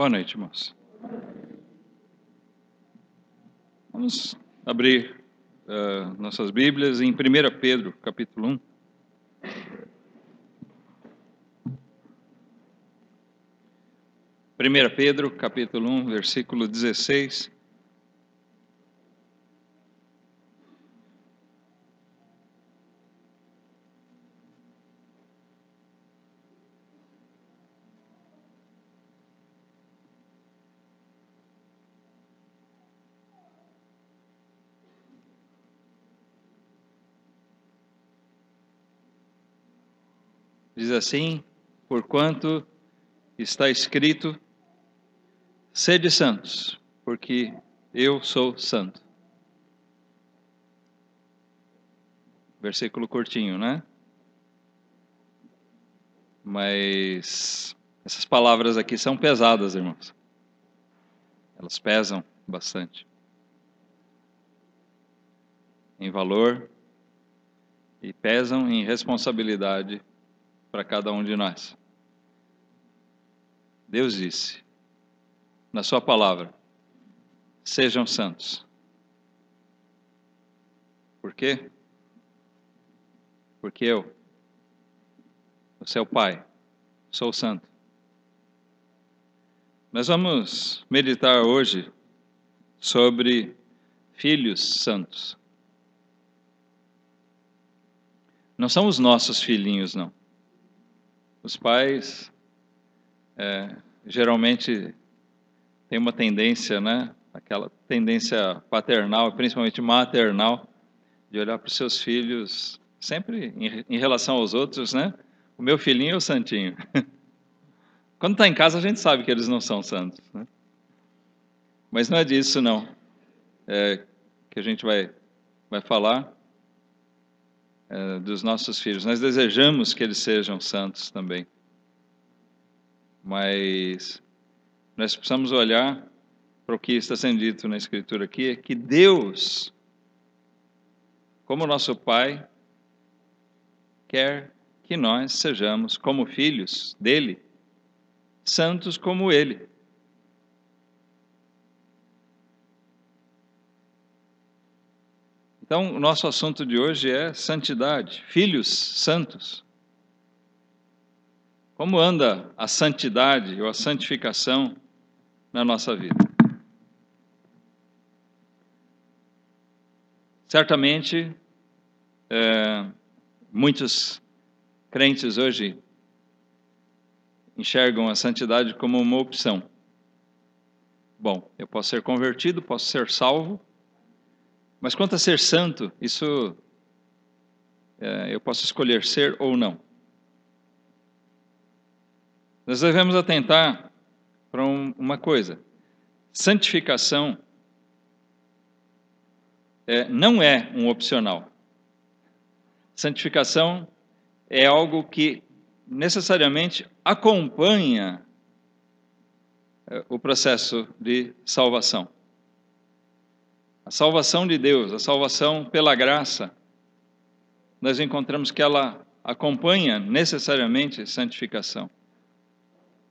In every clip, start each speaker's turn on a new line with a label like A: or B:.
A: Boa noite, irmãos. Vamos abrir nossas Bíblias em 1 Pedro, capítulo 1. Primeira Pedro, capítulo 1, versículo 16. Diz assim: porquanto está escrito, sede santos, porque eu sou santo. Versículo curtinho, né? Mas essas palavras aqui são pesadas, irmãos. Elas pesam bastante em valor e pesam em responsabilidade para cada um de nós. Deus disse, na sua palavra, sejam santos. Por quê? Porque eu, o seu Pai, sou santo. Nós vamos meditar hoje sobre filhos santos. Não são os nossos filhinhos, não. Os pais geralmente têm uma tendência, né? Aquela tendência paternal, principalmente maternal, de olhar para os seus filhos sempre em relação aos outros, né? O meu filhinho é o santinho. Quando está em casa a gente sabe que eles não são santos, né? Mas não é disso não que a gente vai falar dos nossos filhos. Nós desejamos que eles sejam santos também. Mas nós precisamos olhar para o que está sendo dito na Escritura aqui, é que Deus, como nosso Pai, quer que nós sejamos, como filhos dele, santos como ele. Então, o nosso assunto de hoje é santidade, filhos santos. Como anda a santidade ou a santificação na nossa vida? Certamente, muitos crentes hoje enxergam a santidade como uma opção. Bom, eu posso ser convertido, posso ser salvo, mas quanto a ser santo, isso eu posso escolher ser ou não. Nós devemos atentar para uma coisa. Santificação não é um opcional. Santificação é algo que necessariamente acompanha o processo de salvação. A salvação de Deus, a salvação pela graça, nós encontramos que ela acompanha necessariamente santificação.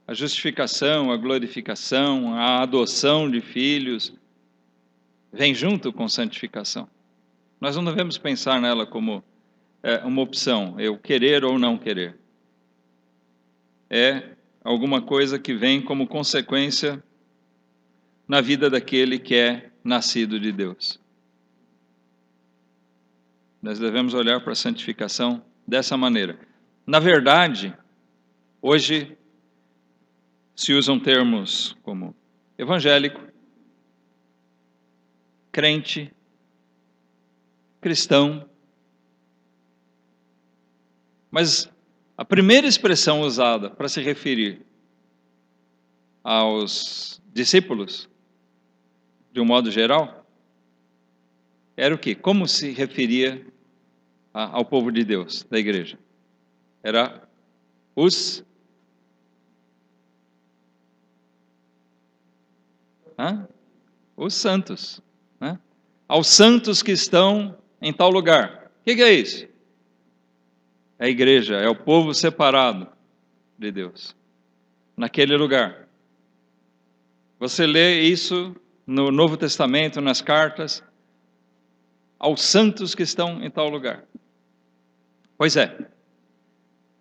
A: A justificação, a glorificação, a adoção de filhos, vem junto com santificação. Nós não devemos pensar nela como uma opção, eu querer ou não querer. É alguma coisa que vem como consequência na vida daquele que é nascido de Deus. Nós devemos olhar para a santificação dessa maneira. Na verdade, hoje se usam termos como evangélico, crente, cristão. Mas a primeira expressão usada para se referir aos discípulos, de um modo geral, era o quê? Como se referia ao povo de Deus, da igreja? Era os santos, né? Aos santos que estão em tal lugar. O que é isso? É a igreja, é o povo separado de Deus, naquele lugar. Você lê isso no Novo Testamento, nas cartas, aos santos que estão em tal lugar. Pois é,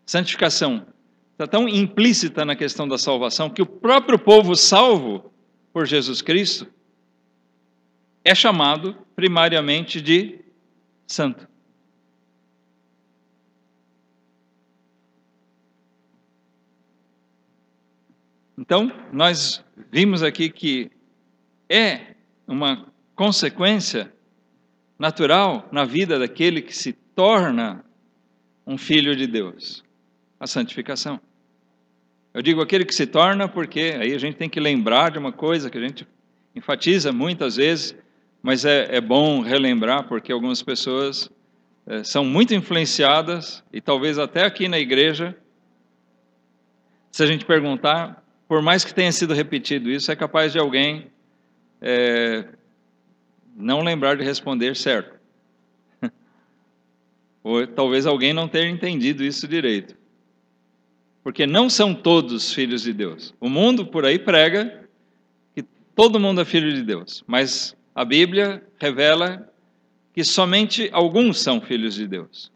A: santificação está tão implícita na questão da salvação que o próprio povo salvo por Jesus Cristo é chamado primariamente de santo. Então, nós vimos aqui que é uma consequência natural na vida daquele que se torna um filho de Deus, a santificação. Eu digo aquele que se torna porque aí a gente tem que lembrar de uma coisa que a gente enfatiza muitas vezes, mas é bom relembrar porque algumas pessoas são muito influenciadas e talvez até aqui na igreja, se a gente perguntar, por mais que tenha sido repetido isso, é capaz de alguém não lembrar de responder certo. Ou talvez alguém não tenha entendido isso direito. Porque não são todos filhos de Deus. O mundo por aí prega que todo mundo é filho de Deus. Mas a Bíblia revela que somente alguns são filhos de Deus.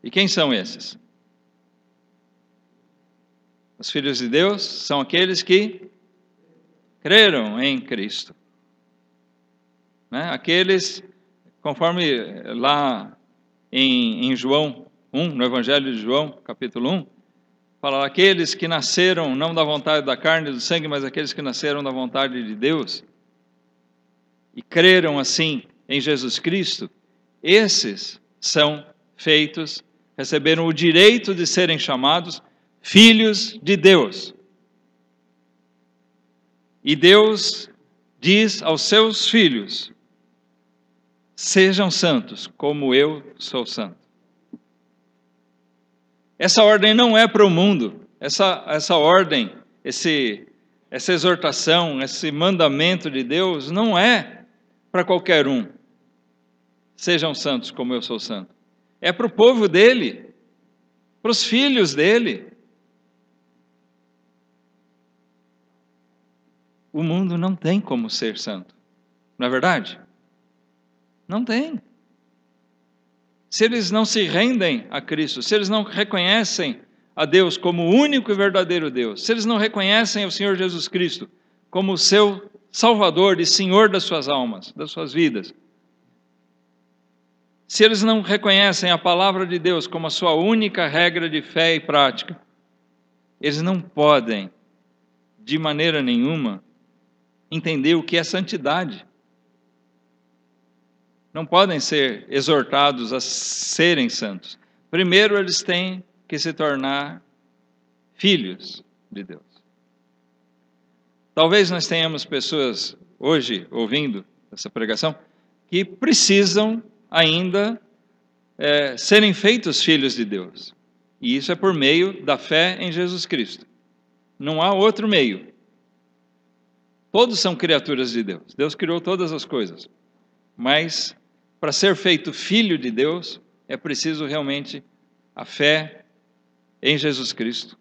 A: E quem são esses? Os filhos de Deus são aqueles que creram em Cristo. Né? Aqueles, conforme lá em João 1, no Evangelho de João, capítulo 1, fala, aqueles que nasceram não da vontade da carne e do sangue, mas aqueles que nasceram da vontade de Deus, e creram assim em Jesus Cristo, esses são feitos, receberam o direito de serem chamados filhos de Deus. E Deus diz aos seus filhos, sejam santos, como eu sou santo. Essa ordem não é para o mundo, essa ordem, essa exortação, esse mandamento de Deus não é para qualquer um. Sejam santos como eu sou santo. É para o povo dele, para os filhos dele. O mundo não tem como ser santo, não é verdade? Não tem. Se eles não se rendem a Cristo, se eles não reconhecem a Deus como o único e verdadeiro Deus, se eles não reconhecem o Senhor Jesus Cristo como o seu Salvador e Senhor das suas almas, das suas vidas, se eles não reconhecem a palavra de Deus como a sua única regra de fé e prática, eles não podem, de maneira nenhuma, entender o que é santidade. Não podem ser exortados a serem santos. Primeiro, eles têm que se tornar filhos de Deus. Talvez nós tenhamos pessoas hoje ouvindo essa pregação que precisam ainda serem feitos filhos de Deus. E isso é por meio da fé em Jesus Cristo. Não há outro meio. Todos são criaturas de Deus. Deus criou todas as coisas. Mas para ser feito filho de Deus, é preciso realmente a fé em Jesus Cristo,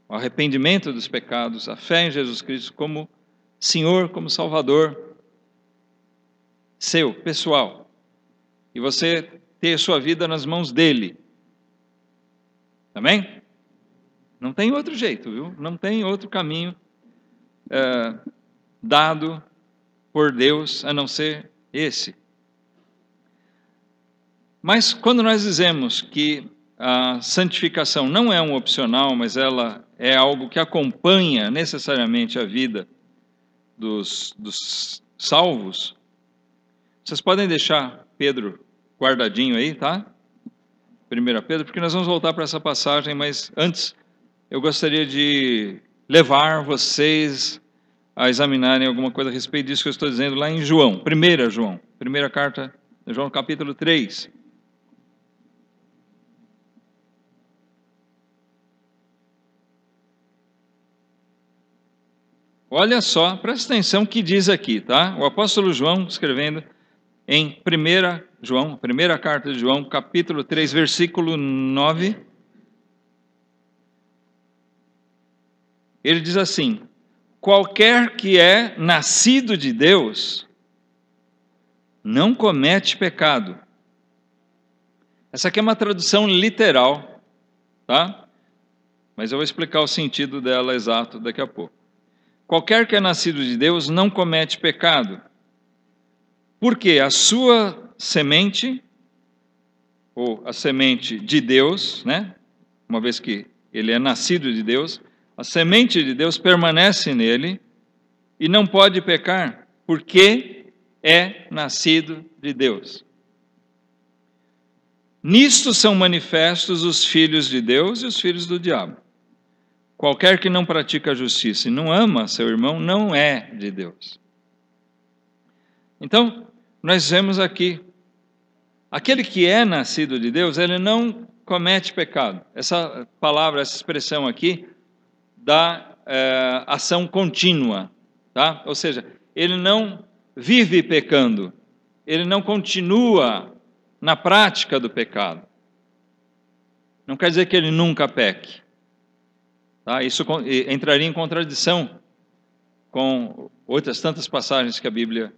A: o arrependimento dos pecados, a fé em Jesus Cristo como Senhor, como Salvador seu, pessoal. E você ter sua vida nas mãos dele. Amém? Não tem outro jeito, viu? Não tem outro caminho dado por Deus a não ser esse. Mas quando nós dizemos que a santificação não é um opcional, mas ela é algo que acompanha necessariamente a vida dos salvos, vocês podem deixar Pedro guardadinho aí, tá? 1 Pedro, porque nós vamos voltar para essa passagem, mas antes eu gostaria de levar vocês a examinarem alguma coisa a respeito disso que eu estou dizendo lá em João, 1 João, primeira carta de João, capítulo 3. Olha só, presta atenção o que diz aqui, tá? O apóstolo João escrevendo em 1 João, primeira carta de João, capítulo 3, versículo 9. Ele diz assim: qualquer que é nascido de Deus não comete pecado. Essa aqui é uma tradução literal, tá? Mas eu vou explicar o sentido dela exato daqui a pouco. Qualquer que é nascido de Deus não comete pecado, porque a sua semente, ou a semente de Deus, né? Uma vez que ele é nascido de Deus, a semente de Deus permanece nele e não pode pecar, porque é nascido de Deus. Nisto são manifestos os filhos de Deus e os filhos do diabo. Qualquer que não pratica a justiça e não ama seu irmão não é de Deus. Então, nós vemos aqui, aquele que é nascido de Deus, ele não comete pecado. Essa palavra, essa expressão aqui, dá ação contínua, tá? Ou seja, ele não vive pecando, ele não continua na prática do pecado. Não quer dizer que ele nunca peque. Tá? Isso entraria em contradição com outras tantas passagens que a Bíblia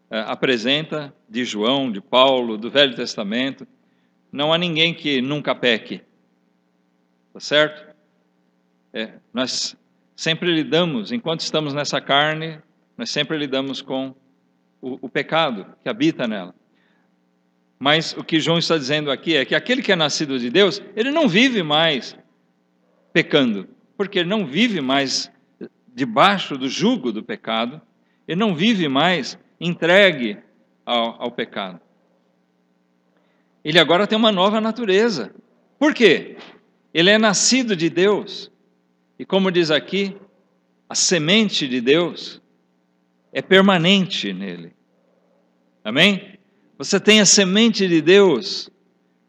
A: apresenta, de João, de Paulo, do Velho Testamento. Não há ninguém que nunca peque. Tá certo? Nós sempre lidamos, enquanto estamos nessa carne, nós sempre lidamos com o pecado que habita nela. Mas o que João está dizendo aqui é que aquele que é nascido de Deus, ele não vive mais pecando, porque ele não vive mais debaixo do jugo do pecado, ele não vive mais entregue ao pecado. Ele agora tem uma nova natureza. Por quê? Ele é nascido de Deus. E como diz aqui, a semente de Deus é permanente nele. Amém? Você tem a semente de Deus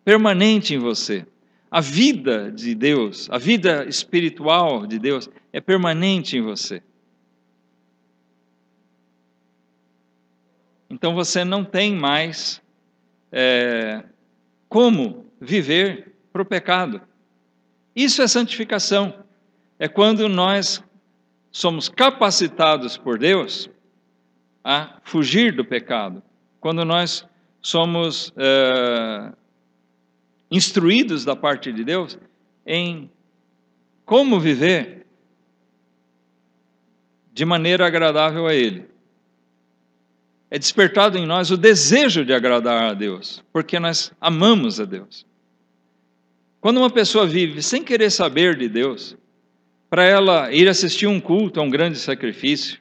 A: permanente em você. A vida de Deus, a vida espiritual de Deus é permanente em você. Então você não tem mais como viver para o pecado. Isso é santificação. É quando nós somos capacitados por Deus a fugir do pecado. Quando nós somos instruídos da parte de Deus em como viver de maneira agradável a Ele. É despertado em nós o desejo de agradar a Deus, porque nós amamos a Deus. Quando uma pessoa vive sem querer saber de Deus, para ela ir assistir um culto é um grande sacrifício.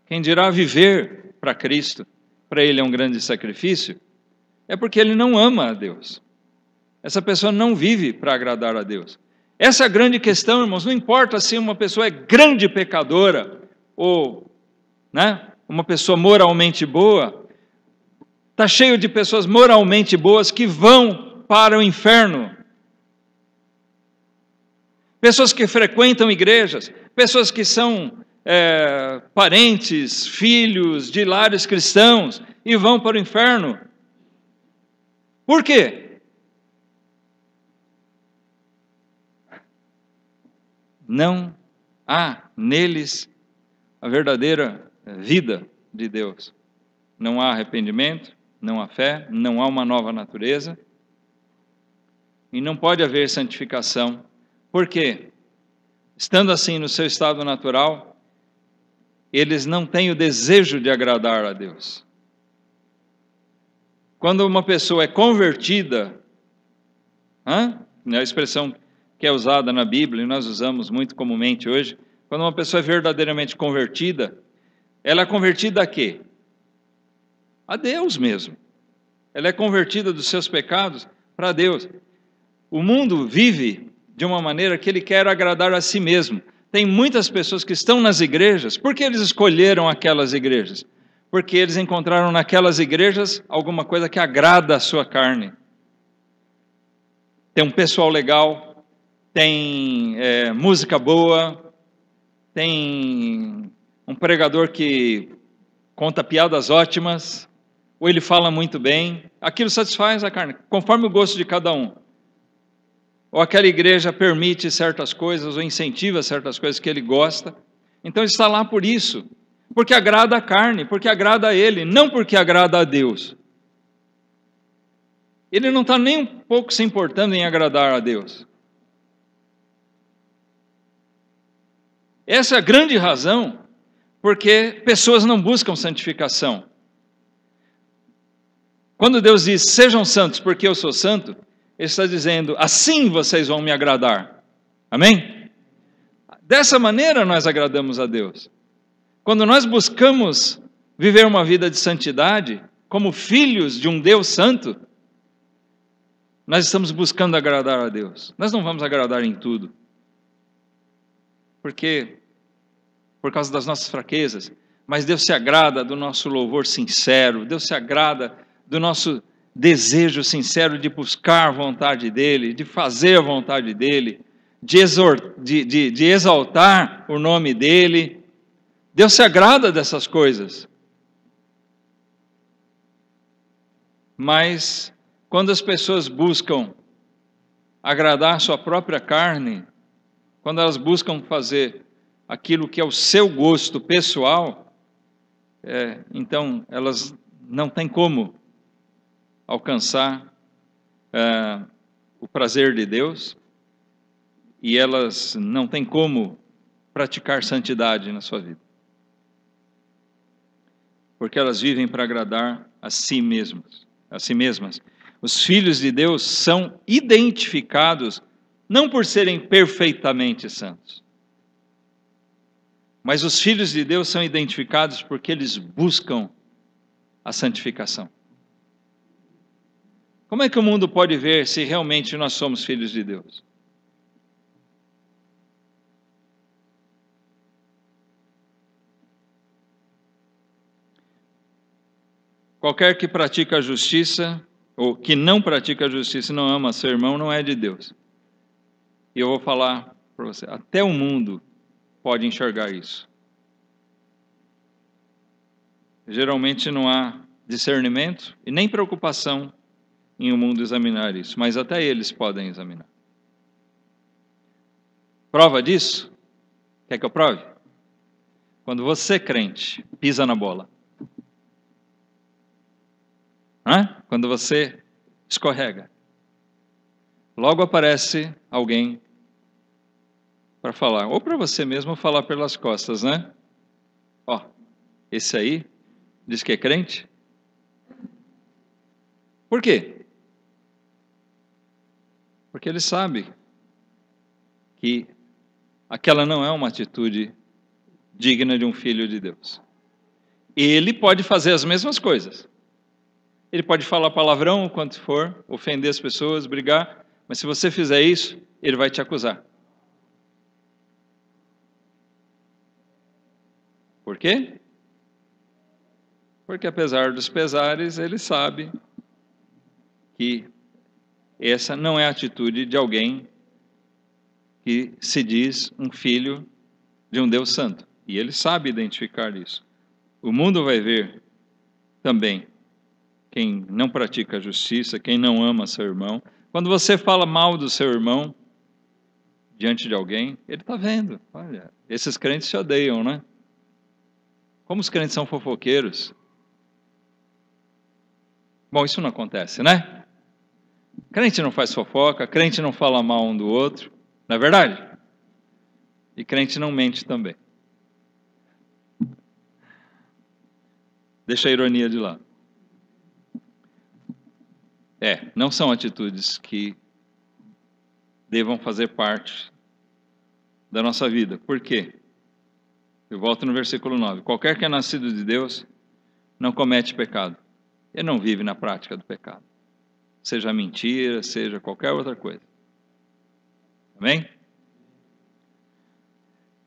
A: Quem dirá viver para Cristo, para ele é um grande sacrifício, é porque ele não ama a Deus. Essa pessoa não vive para agradar a Deus. Essa é a grande questão, irmãos. Não importa se uma pessoa é grande pecadora ou uma pessoa moralmente boa. Está cheio de pessoas moralmente boas que vão para o inferno. Pessoas que frequentam igrejas, pessoas que são parentes, filhos de lares cristãos e vão para o inferno. Por quê? Não há neles a verdadeira vida de Deus. Não há arrependimento, não há fé, não há uma nova natureza. E não pode haver santificação. Por quê? Estando assim no seu estado natural, eles não têm o desejo de agradar a Deus. Quando uma pessoa é convertida, a expressão que é usada na Bíblia, e nós usamos muito comumente hoje, quando uma pessoa é verdadeiramente convertida, ela é convertida a quê? A Deus mesmo. Ela é convertida dos seus pecados para Deus. O mundo vive de uma maneira que ele quer agradar a si mesmo. Tem muitas pessoas que estão nas igrejas. Por que eles escolheram aquelas igrejas? Porque eles encontraram naquelas igrejas alguma coisa que agrada a sua carne. Tem um pessoal legal, tem música boa, tem um pregador que conta piadas ótimas, ou ele fala muito bem. Aquilo satisfaz a carne, conforme o gosto de cada um. Ou aquela igreja permite certas coisas, ou incentiva certas coisas que ele gosta. Então ele está lá por isso, porque agrada a carne, porque agrada a ele, não porque agrada a Deus. Ele não está nem um pouco se importando em agradar a Deus. Essa é a grande razão porque pessoas não buscam santificação. Quando Deus diz, sejam santos porque eu sou santo, Ele está dizendo, assim vocês vão me agradar. Amém? Dessa maneira nós agradamos a Deus. Quando nós buscamos viver uma vida de santidade, como filhos de um Deus santo, nós estamos buscando agradar a Deus. Nós não vamos agradar em tudo. Porque, por causa das nossas fraquezas, mas Deus se agrada do nosso louvor sincero, Deus se agrada do nosso desejo sincero de buscar a vontade dEle, de fazer a vontade dEle, de exaltar o nome dEle. Deus se agrada dessas coisas. Mas, quando as pessoas buscam agradar a sua própria carne, quando elas buscam fazer aquilo que é o seu gosto pessoal, então elas não têm como alcançar o prazer de Deus e elas não têm como praticar santidade na sua vida. Porque elas vivem para agradar a si mesmas. Os filhos de Deus são identificados não por serem perfeitamente santos, mas os filhos de Deus são identificados porque eles buscam a santificação. Como é que o mundo pode ver se realmente nós somos filhos de Deus? Qualquer que pratica a justiça, ou que não pratica a justiça e não ama seu irmão, não é de Deus. E eu vou falar para você, até o mundo pode enxergar isso. Geralmente não há discernimento e nem preocupação em o mundo examinar isso, mas até eles podem examinar. Prova disso? Quer que eu prove? Quando você, crente, pisa na bola. Quando você escorrega. Logo aparece alguém para falar, ou para você mesmo falar pelas costas, né? Ó, esse aí diz que é crente. Por quê? Porque ele sabe que aquela não é uma atitude digna de um filho de Deus. Ele pode fazer as mesmas coisas. Ele pode falar palavrão o quanto for, ofender as pessoas, brigar, mas se você fizer isso, ele vai te acusar. Por quê? Porque apesar dos pesares, ele sabe que essa não é a atitude de alguém que se diz um filho de um Deus santo. E ele sabe identificar isso. O mundo vai ver também quem não pratica a justiça, quem não ama seu irmão. Quando você fala mal do seu irmão diante de alguém, ele está vendo. Olha, esses crentes se odeiam, né? Como os crentes são fofoqueiros. Bom, isso não acontece, né? Crente não faz fofoca, crente não fala mal um do outro, não é verdade? E crente não mente também. Deixa a ironia de lado. Não são atitudes que devam fazer parte da nossa vida. Por quê? Eu volto no versículo 9. Qualquer que é nascido de Deus não comete pecado. Ele não vive na prática do pecado. Seja mentira, seja qualquer outra coisa. Amém?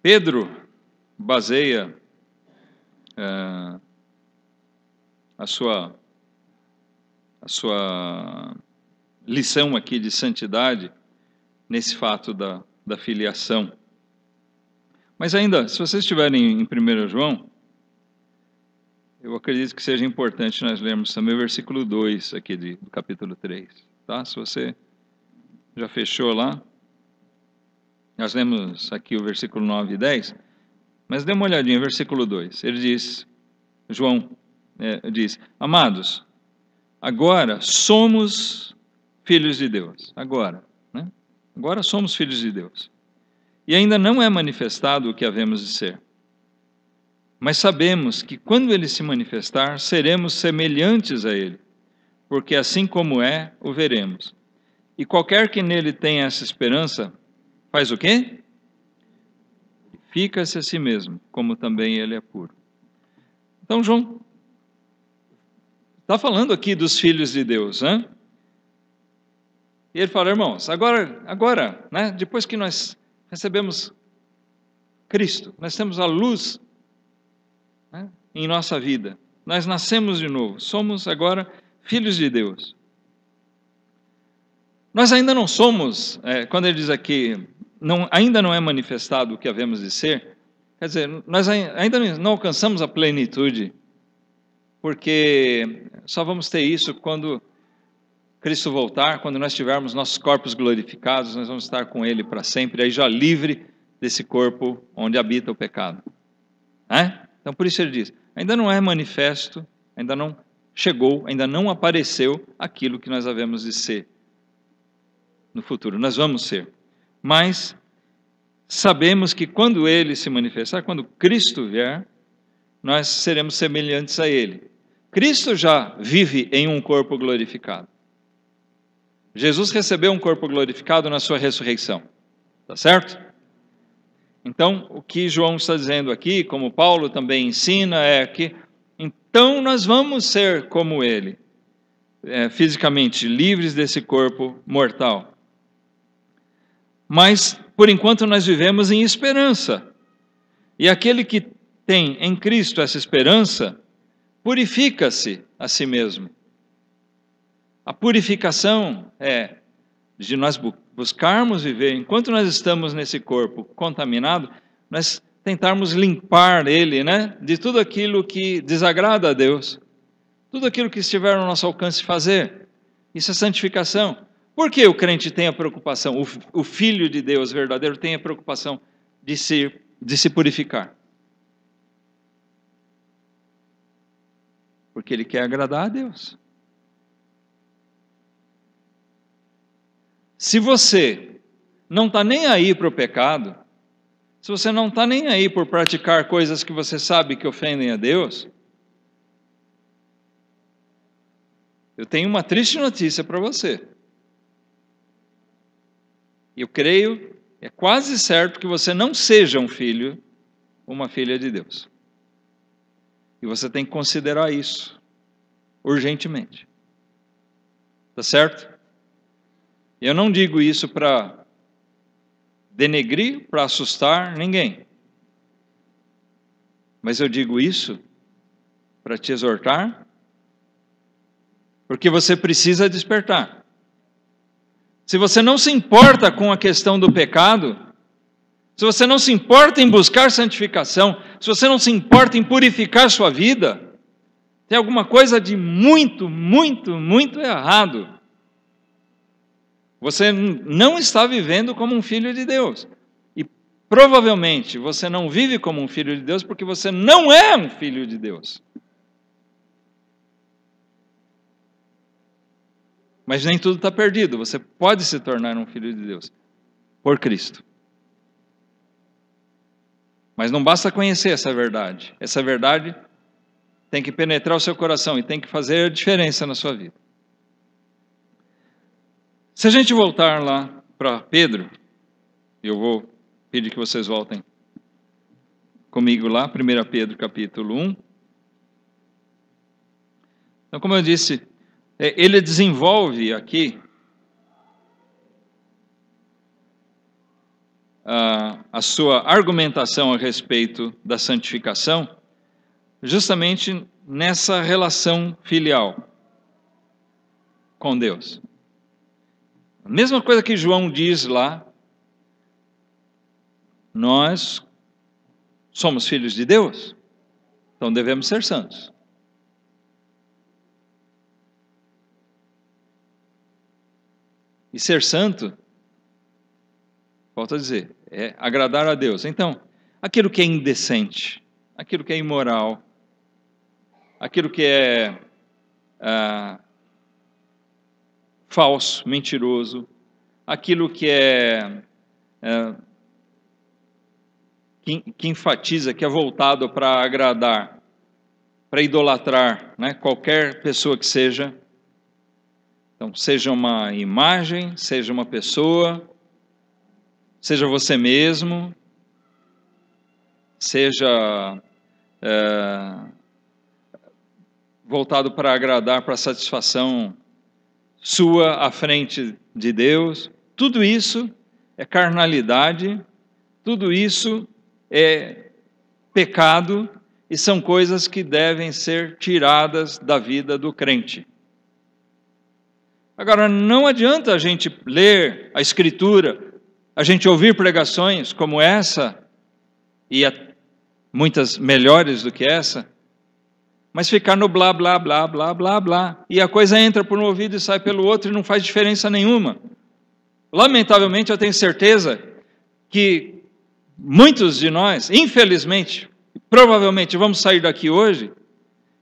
A: Pedro baseia a sua lição aqui de santidade nesse fato da filiação. Mas ainda, se vocês estiverem em 1 João, eu acredito que seja importante nós lermos também o versículo 2 aqui do capítulo 3. Tá? Se você já fechou lá, nós lemos aqui o versículo 9 e 10, Mas dê uma olhadinha, versículo 2. Ele diz, João diz, amados, agora somos filhos de Deus. Agora, né? Agora somos filhos de Deus. E ainda não é manifestado o que havemos de ser. Mas sabemos que quando Ele se manifestar, seremos semelhantes a Ele, porque assim como é, o veremos. E qualquer que nele tenha essa esperança, faz o quê? Purifica-se a si mesmo, como também Ele é puro. Então, João está falando aqui dos filhos de Deus, né? E ele fala, irmãos, agora, né, depois que nós recebemos Cristo, nós temos a luz, né, em nossa vida, nós nascemos de novo, somos agora filhos de Deus. Nós ainda não somos, quando ele diz aqui, ainda não é manifestado o que havemos de ser, quer dizer, nós ainda não alcançamos a plenitude, porque só vamos ter isso quando Cristo voltar, quando nós tivermos nossos corpos glorificados, nós vamos estar com Ele para sempre, aí já livre desse corpo onde habita o pecado. Então, por isso ele diz, ainda não é manifesto, ainda não chegou, ainda não apareceu aquilo que nós havemos de ser no futuro. Nós vamos ser. Mas sabemos que quando Ele se manifestar, quando Cristo vier, nós seremos semelhantes a Ele. Cristo já vive em um corpo glorificado. Jesus recebeu um corpo glorificado na sua ressurreição. Tá certo? Então, o que João está dizendo aqui, como Paulo também ensina, é que então nós vamos ser como Ele, fisicamente livres desse corpo mortal. Mas, por enquanto, nós vivemos em esperança. E aquele que tem em Cristo essa esperança, purifica-se a si mesmo. A purificação é de nós buscarmos viver, enquanto nós estamos nesse corpo contaminado, nós tentarmos limpar ele, né, de tudo aquilo que desagrada a Deus, tudo aquilo que estiver no nosso alcance fazer. Isso é santificação. Por que o crente tem a preocupação, o Filho de Deus verdadeiro tem a preocupação de se purificar? Porque ele quer agradar a Deus. Se você não está nem aí para o pecado, se você não está nem aí por praticar coisas que você sabe que ofendem a Deus, eu tenho uma triste notícia para você. Eu creio, é quase certo que você não seja um filho, uma filha de Deus. E você tem que considerar isso urgentemente. Tá certo? Eu não digo isso para denegrir, para assustar ninguém. Mas eu digo isso para te exortar, porque você precisa despertar. Se você não se importa com a questão do pecado, se você não se importa em buscar santificação, se você não se importa em purificar sua vida, tem alguma coisa de muito, muito, muito errado. Você não está vivendo como um filho de Deus. E provavelmente você não vive como um filho de Deus porque você não é um filho de Deus. Mas nem tudo está perdido. Você pode se tornar um filho de Deus por Cristo. Mas não basta conhecer essa verdade. Essa verdade tem que penetrar o seu coração e tem que fazer a diferença na sua vida. Se a gente voltar lá para Pedro, eu vou pedir que vocês voltem comigo lá, 1 Pedro capítulo 1. Então, como eu disse, ele desenvolve aqui a sua argumentação a respeito da santificação, justamente nessa relação filial com Deus. A mesma coisa que João diz lá, nós somos filhos de Deus, então devemos ser santos. E ser santo, volto a dizer, é agradar a Deus. Então, aquilo que é indecente, aquilo que é imoral, aquilo que é falso, mentiroso, aquilo que que enfatiza, que é voltado para agradar, para idolatrar, né, qualquer pessoa que seja. Então, seja uma imagem, seja uma pessoa, seja você mesmo, seja voltado para agradar, para satisfação sua à frente de Deus. Tudo isso é carnalidade, tudo isso é pecado e são coisas que devem ser tiradas da vida do crente. Agora, não adianta a gente ler a Escritura, a gente ouvir pregações como essa, e muitas melhores do que essa, mas ficar no blá, blá, blá, blá, blá, blá, e a coisa entra por um ouvido e sai pelo outro e não faz diferença nenhuma. Lamentavelmente, eu tenho certeza que muitos de nós, infelizmente, provavelmente vamos sair daqui hoje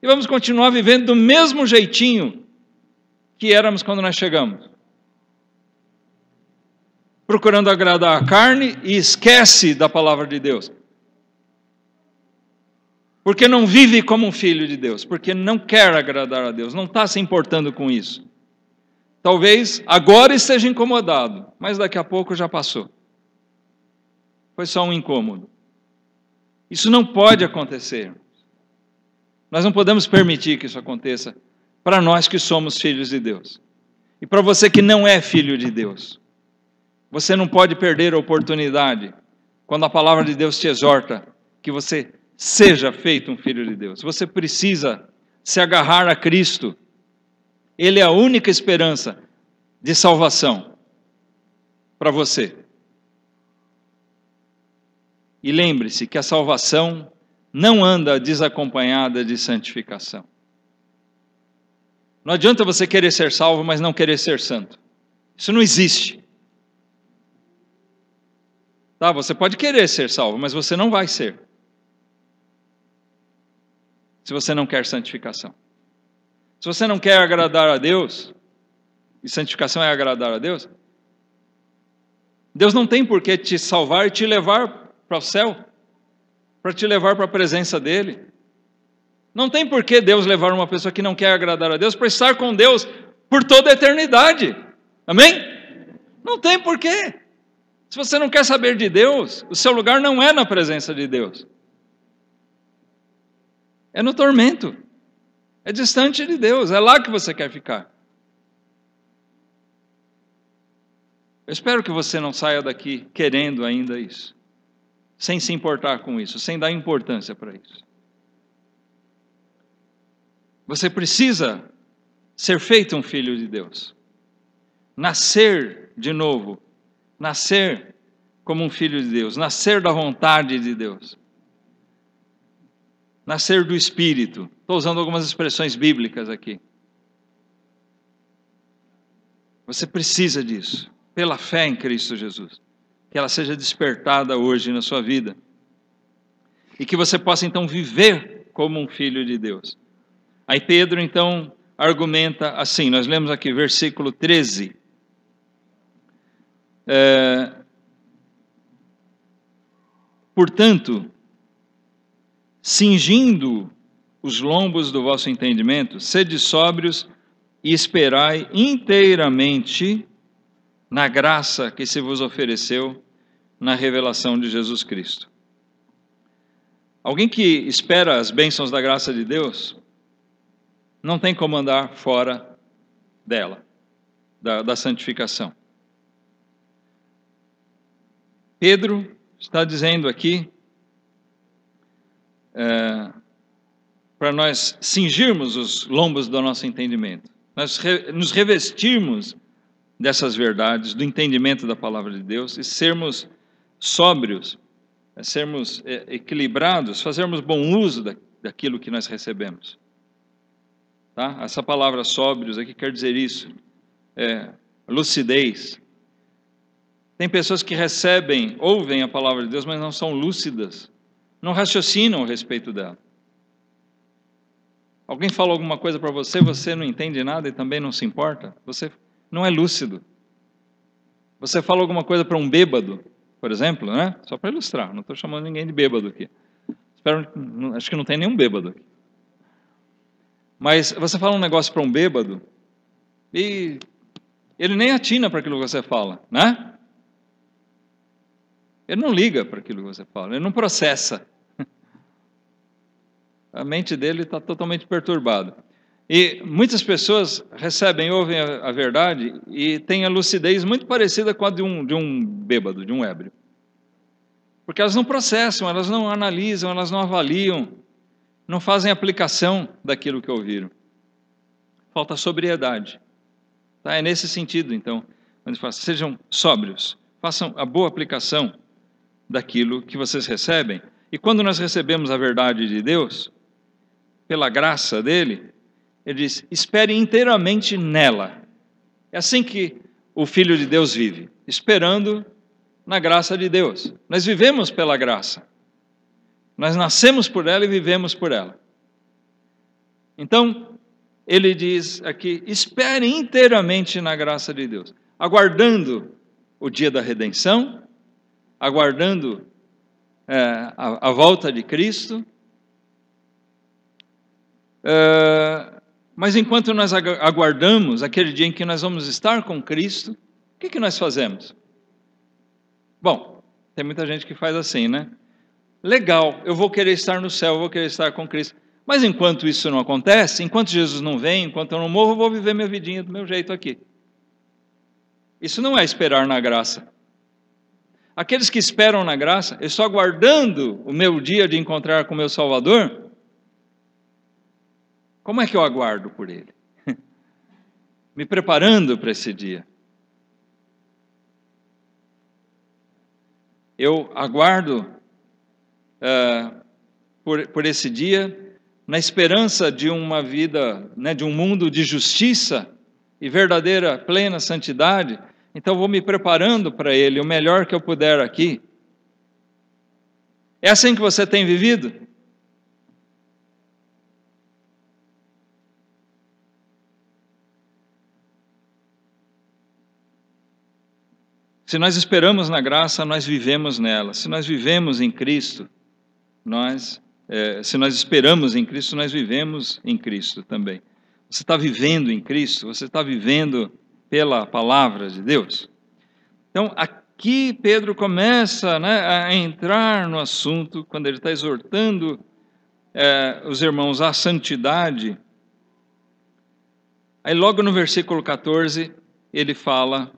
A: e vamos continuar vivendo do mesmo jeitinho que éramos quando nós chegamos. Procurando agradar a carne e esquece da palavra de Deus. Porque não vive como um filho de Deus, porque não quer agradar a Deus, não está se importando com isso. Talvez agora esteja incomodado, mas daqui a pouco já passou. Foi só um incômodo. Isso não pode acontecer. Nós não podemos permitir que isso aconteça para nós que somos filhos de Deus. E para você que não é filho de Deus, você não pode perder a oportunidade, quando a palavra de Deus te exorta, que você seja feito um filho de Deus. Você precisa se agarrar a Cristo. Ele é a única esperança de salvação para você. E lembre-se que a salvação não anda desacompanhada de santificação. Não adianta você querer ser salvo, mas não querer ser santo. Isso não existe. Tá? Você pode querer ser salvo, mas você não vai ser. Se você não quer santificação. Se você não quer agradar a Deus, e santificação é agradar a Deus, Deus não tem por que te salvar e te levar para o céu, para te levar para a presença dEle. Não tem por que Deus levar uma pessoa que não quer agradar a Deus para estar com Deus por toda a eternidade. Amém? Não tem por quê. Se você não quer saber de Deus, o seu lugar não é na presença de Deus. É no tormento. É distante de Deus. É lá que você quer ficar. Eu espero que você não saia daqui querendo ainda isso. Sem se importar com isso. Sem dar importância para isso. Você precisa ser feito um filho de Deus. Nascer de novo. Nascer como um filho de Deus. Nascer da vontade de Deus. Nascer do Espírito. Estou usando algumas expressões bíblicas aqui. Você precisa disso. Pela fé em Cristo Jesus. Que ela seja despertada hoje na sua vida. E que você possa então viver como um filho de Deus. Aí Pedro então argumenta assim, nós lemos aqui versículo 13. Portanto, cingindo os lombos do vosso entendimento, sede sóbrios e esperai inteiramente na graça que se vos ofereceu na revelação de Jesus Cristo. Alguém que espera as bênçãos da graça de Deus, não tem como andar fora dela, da santificação. Pedro está dizendo aqui, para nós cingirmos os lombos do nosso entendimento, nós nos revestirmos dessas verdades, do entendimento da palavra de Deus e sermos sóbrios, sermos equilibrados, fazermos bom uso daquilo que nós recebemos. Tá? Essa palavra sóbrios aqui quer dizer isso, lucidez, Tem pessoas que recebem, ouvem a palavra de Deus, mas não são lúcidas, não raciocinam a respeito dela. Alguém falou alguma coisa para você, você não entende nada e também não se importa, você não é lúcido. Você fala alguma coisa para um bêbado, por exemplo, né? Só para ilustrar, não estou chamando ninguém de bêbado aqui. Acho que não tem nenhum bêbado aqui. Mas você fala um negócio para um bêbado e ele nem atina para aquilo que você fala, né? Ele não liga para aquilo que você fala, ele não processa. A mente dele está totalmente perturbada. E muitas pessoas recebem, ouvem a verdade e têm a lucidez muito parecida com a de um bêbado, de um ébrio. Porque elas não processam, elas não analisam, elas não avaliam, não fazem aplicação daquilo que ouviram. Falta sobriedade. Tá? É nesse sentido, então, quando fala, sejam sóbrios, façam a boa aplicação daquilo que vocês recebem. E quando nós recebemos a verdade de Deus, pela graça dele, ele diz, espere inteiramente nela. É assim que o Filho de Deus vive, esperando na graça de Deus. Nós vivemos pela graça. Nós nascemos por ela e vivemos por ela. Então, ele diz aqui, espere inteiramente na graça de Deus, aguardando o dia da redenção, aguardando a volta de Cristo. Mas enquanto nós aguardamos aquele dia em que nós vamos estar com Cristo, o que nós fazemos? Bom, tem muita gente que faz assim, né? Legal, eu vou querer estar no céu, eu vou querer estar com Cristo. Mas enquanto isso não acontece, enquanto Jesus não vem, enquanto eu não morro, eu vou viver minha vidinha do meu jeito aqui. Isso não é esperar na graça. Aqueles que esperam na graça, eu estou aguardando o meu dia de encontrar com o meu Salvador. Como é que eu aguardo por Ele? Me preparando para esse dia. Eu aguardo por esse dia, na esperança de uma vida, né, de um mundo de justiça e verdadeira, plena santidade. Então vou me preparando para Ele, o melhor que eu puder aqui. É assim que você tem vivido? Se nós esperamos na graça, nós vivemos nela. Se nós vivemos em Cristo, se nós esperamos em Cristo, nós vivemos em Cristo também. Você está vivendo em Cristo? Você está vivendo pela palavra de Deus? Então, aqui Pedro começa, né, a entrar no assunto, quando ele está exortando os irmãos à santidade. Aí logo no versículo 14, ele fala...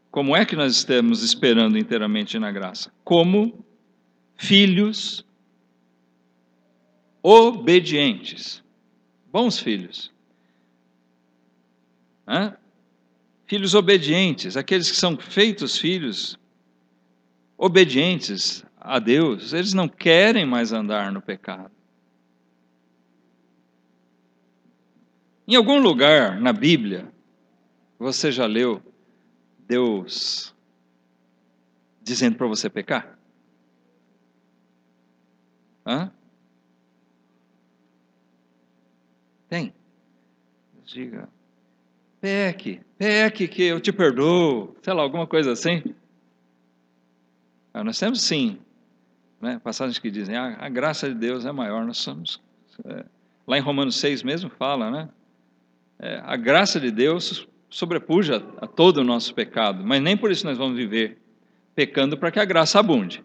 A: Como é que nós estamos esperando inteiramente na graça? Como filhos obedientes. Bons filhos. Filhos obedientes, aqueles que são feitos filhos obedientes a Deus, eles não querem mais andar no pecado. Em algum lugar na Bíblia, você já leu Deus dizendo para você pecar? Tem. Diga, peque que eu te perdoo, sei lá, alguma coisa assim. Nós temos sim, né, passagens que dizem, a graça de Deus é maior, nós somos, lá em Romanos 6 mesmo fala, né, a graça de Deus sobrepuja a todo o nosso pecado, mas nem por isso nós vamos viver pecando para que a graça abunde.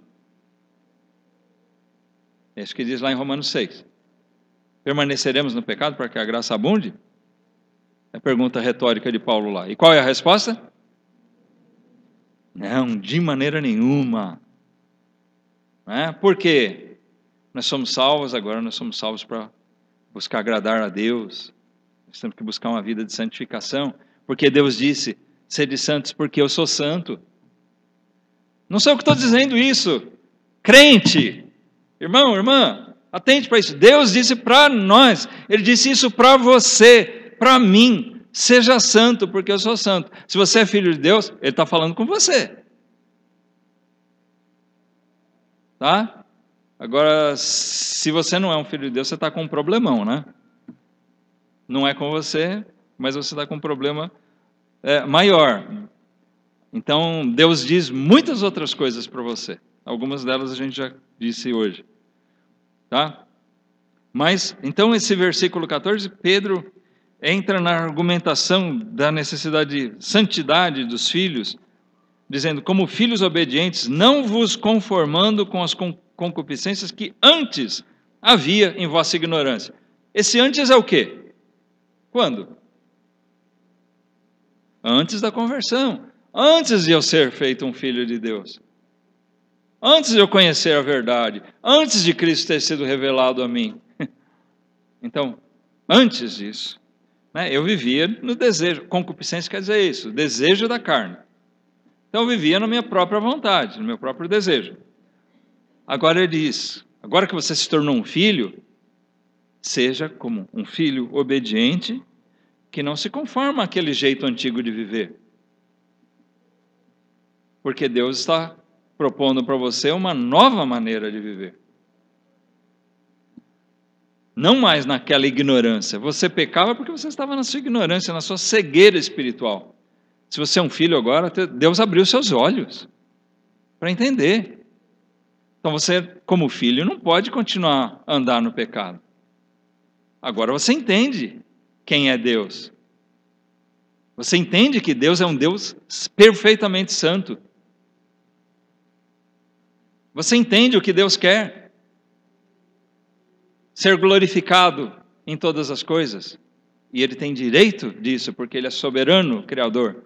A: É isso que diz lá em Romanos 6. Permaneceremos no pecado para que a graça abunde? É a pergunta retórica de Paulo lá. E qual é a resposta? Não, de maneira nenhuma. Por quê? Nós somos salvos, agora nós somos salvos para buscar agradar a Deus. Nós temos que buscar uma vida de santificação. Porque Deus disse, sede santos porque eu sou santo. Não sou eu que estou dizendo isso. Crente, irmão, irmã, atente para isso. Deus disse para nós, Ele disse isso para você, para mim. Seja santo porque eu sou santo. Se você é filho de Deus, Ele está falando com você. tá? Agora, se você não é um filho de Deus, você está com um problemão, né? Não é com você, mas você está com um problema maior. Então, Deus diz muitas outras coisas para você. Algumas delas a gente já disse hoje. Tá? Mas, então, esse versículo 14, Pedro entra na argumentação da necessidade de santidade dos filhos, dizendo, como filhos obedientes, não vos conformando com as concupiscências que antes havia em vossa ignorância. Esse antes é o quê? Quando? Antes da conversão. Antes de eu ser feito um filho de Deus. Antes de eu conhecer a verdade. Antes de Cristo ter sido revelado a mim. Então, antes disso, né, eu vivia no desejo. Concupiscência quer dizer isso, o desejo da carne. Então eu vivia na minha própria vontade, no meu próprio desejo. Agora ele diz, agora que você se tornou um filho, seja como um filho obediente, que não se conforma àquele jeito antigo de viver. Porque Deus está propondo para você uma nova maneira de viver. Não mais naquela ignorância. Você pecava porque você estava na sua ignorância, na sua cegueira espiritual. Se você é um filho agora, Deus abriu seus olhos para entender. Então você, como filho, não pode continuar a andar no pecado. Agora você entende quem é Deus. Você entende que Deus é um Deus perfeitamente santo. Você entende o que Deus quer? Ser glorificado em todas as coisas. E Ele tem direito disso, porque Ele é soberano, Criador.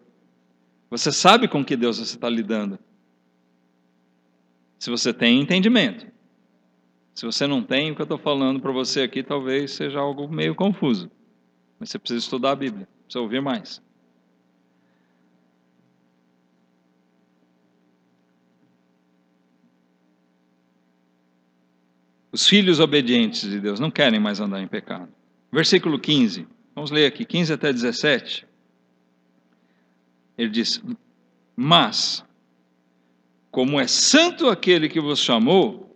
A: Você sabe com que Deus você está lidando. Se você tem entendimento. Se você não tem, o que eu estou falando para você aqui talvez seja algo meio confuso. Mas você precisa estudar a Bíblia, precisa ouvir mais. Os filhos obedientes de Deus não querem mais andar em pecado. Versículo 15. Vamos ler aqui, 15 até 17. Ele diz, mas, como é santo aquele que vos chamou,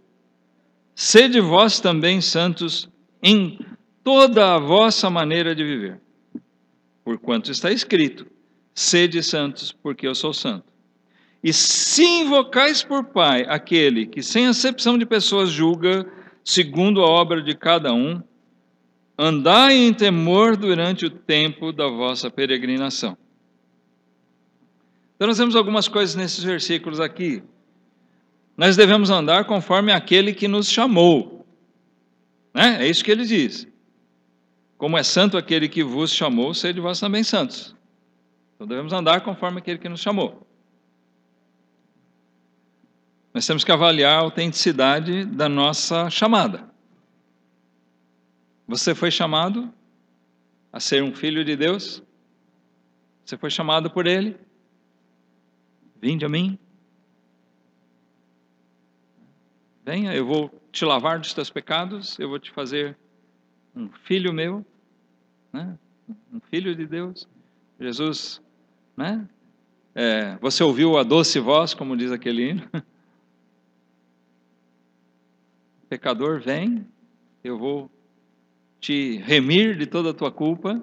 A: sede vós também santos em toda a vossa maneira de viver. Porquanto está escrito, sede santos, porque eu sou santo. E se invocais por Pai aquele que sem acepção de pessoas julga, segundo a obra de cada um, andai em temor durante o tempo da vossa peregrinação. Então nós temos algumas coisas nesses versículos aqui. Nós devemos andar conforme aquele que nos chamou. Né? É isso que ele diz. Como é santo aquele que vos chamou, sede vós também santos. Então devemos andar conforme aquele que nos chamou. Nós temos que avaliar a autenticidade da nossa chamada. Você foi chamado a ser um filho de Deus? Você foi chamado por Ele? Vinde a mim. Venha, eu vou te lavar dos teus pecados, eu vou te fazer um filho meu, né? Um filho de Deus. Jesus, né? Você ouviu a doce voz, como diz aquele hino? Pecador, vem, eu vou te remir de toda a tua culpa.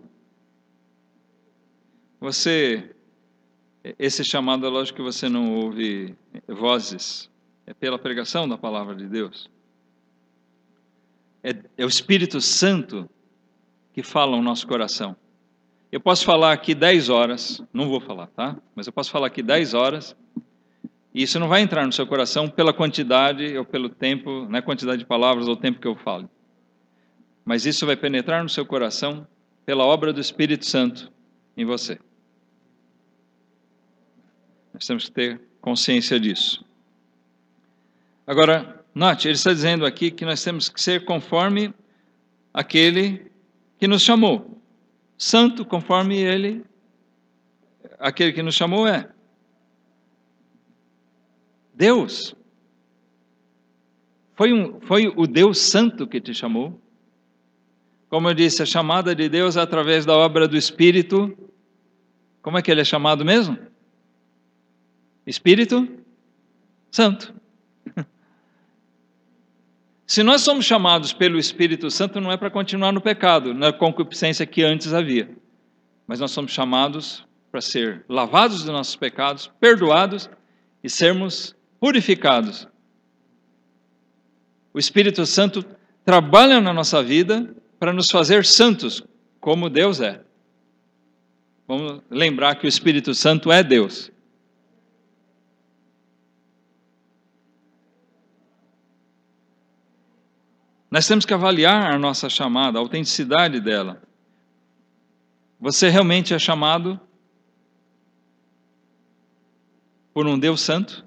A: Esse chamado é lógico que você não ouve vozes, é pela pregação da palavra de Deus. É o Espírito Santo que fala no nosso coração. Eu posso falar aqui 10 horas, não vou falar, tá? Mas eu posso falar aqui 10 horas, e isso não vai entrar no seu coração pela quantidade ou pelo tempo, não é quantidade de palavras ou o tempo que eu falo. Mas isso vai penetrar no seu coração pela obra do Espírito Santo em você. Nós temos que ter consciência disso. Agora, note, ele está dizendo aqui que nós temos que ser conforme aquele que nos chamou. Santo conforme aquele que nos chamou é. Deus. Foi o Deus Santo que te chamou. Como eu disse, a chamada de Deus é através da obra do Espírito. Como é que ele é chamado mesmo? Espírito Santo. Se nós somos chamados pelo Espírito Santo, não é para continuar no pecado, na concupiscência que antes havia. Mas nós somos chamados para ser lavados dos nossos pecados, perdoados e sermos purificados. O Espírito Santo trabalha na nossa vida para nos fazer santos, como Deus é. Vamos lembrar que o Espírito Santo é Deus. Nós temos que avaliar a nossa chamada, a autenticidade dela. Você realmente é chamado por um Deus santo?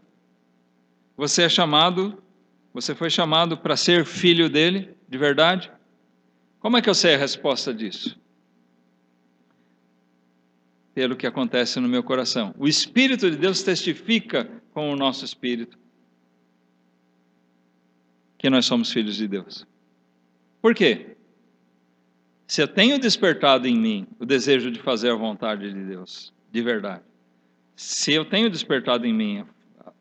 A: Você foi chamado para ser filho dele, de verdade? Como é que eu sei a resposta disso? Pelo que acontece no meu coração. O Espírito de Deus testifica com o nosso espírito que nós somos filhos de Deus. Por quê? Se eu tenho despertado em mim o desejo de fazer a vontade de Deus, de verdade, se eu tenho despertado em mim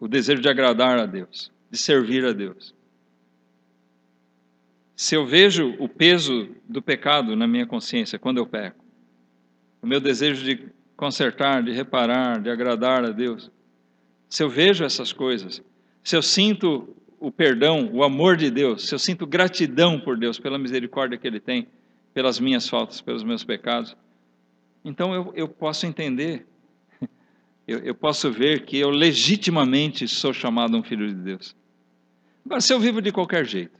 A: o desejo de agradar a Deus, de servir a Deus, se eu vejo o peso do pecado na minha consciência quando eu peco, o meu desejo de consertar, de reparar, de agradar a Deus, se eu vejo essas coisas, se eu sinto o perdão, o amor de Deus, se eu sinto gratidão por Deus, pela misericórdia que Ele tem, pelas minhas faltas, pelos meus pecados, então eu posso entender, eu posso ver que eu legitimamente sou chamado um filho de Deus. Agora, se eu vivo de qualquer jeito,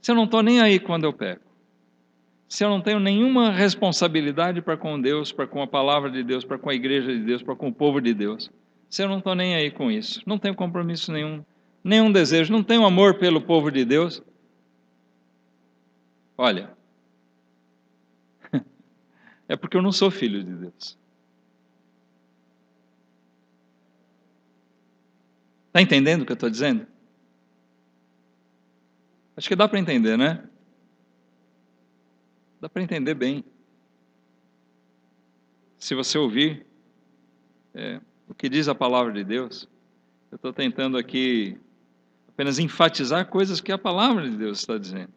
A: se eu não estou nem aí quando eu peco, se eu não tenho nenhuma responsabilidade para com Deus, para com a palavra de Deus, para com a igreja de Deus, para com o povo de Deus, se eu não estou nem aí com isso, não tenho compromisso nenhum desejo, não tenho amor pelo povo de Deus, olha, é porque eu não sou filho de Deus. Está entendendo o que eu estou dizendo? Acho que dá para entender, né? Dá para entender bem. Se você ouvir o que diz a palavra de Deus, eu estou tentando aqui apenas enfatizar coisas que a palavra de Deus está dizendo.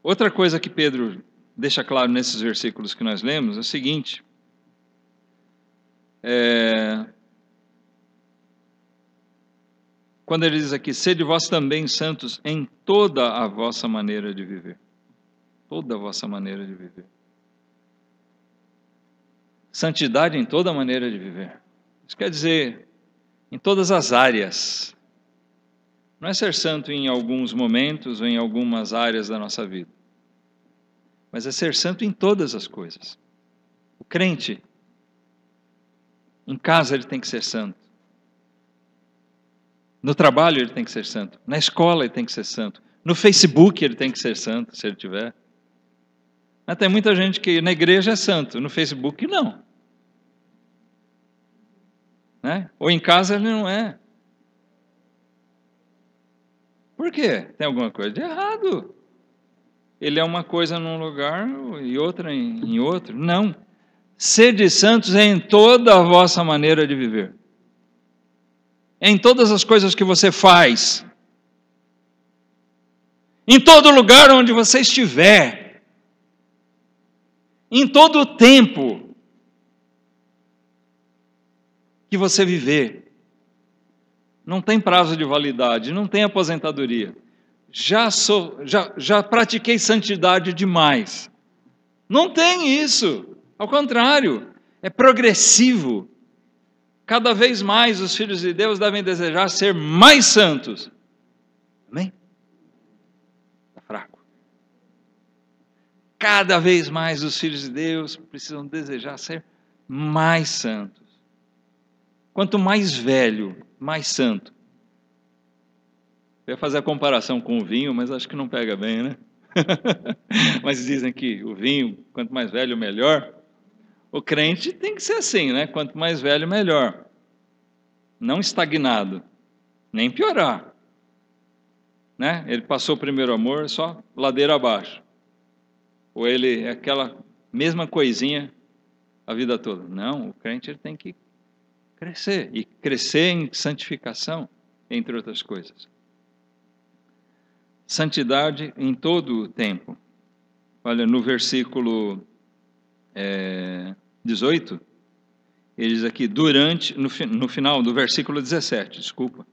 A: Outra coisa que Pedro deixa claro nesses versículos que nós lemos é o seguinte: quando ele diz aqui, sede vós também santos em toda a vossa maneira de viver. Toda a vossa maneira de viver. Santidade em toda a maneira de viver. Isso quer dizer, em todas as áreas. Não é ser santo em alguns momentos ou em algumas áreas da nossa vida. Mas é ser santo em todas as coisas. O crente, em casa ele tem que ser santo. No trabalho ele tem que ser santo. Na escola ele tem que ser santo. No Facebook ele tem que ser santo, se ele tiver. Mas tem muita gente que na igreja é santo, no Facebook não. Né? Ou em casa ele não é. Por quê? Tem alguma coisa de errado. Ele é uma coisa num lugar e outra em outro. Não. Sede santos em toda a vossa maneira de viver. Em todas as coisas que você faz. Em todo lugar onde você estiver. Em todo o tempo que você viver. Não tem prazo de validade, não tem aposentadoria. Já pratiquei santidade demais. Não tem isso. Ao contrário, é progressivo. Cada vez mais os filhos de Deus devem desejar ser mais santos. Amém? Está fraco. Cada vez mais os filhos de Deus precisam desejar ser mais santos. Quanto mais velho, mais santo. Eu ia fazer a comparação com o vinho, mas acho que não pega bem, né? Mas dizem que o vinho, quanto mais velho, melhor. O crente tem que ser assim, né? Quanto mais velho, melhor. Não estagnado, nem piorar. Né? Ele passou o primeiro amor, só ladeira abaixo. Ou ele é aquela mesma coisinha a vida toda. Não, o crente ele tem que crescer, e crescer em santificação, entre outras coisas. Santidade em todo o tempo. Olha, no versículo 18, ele diz aqui, no final do versículo 17, desculpa.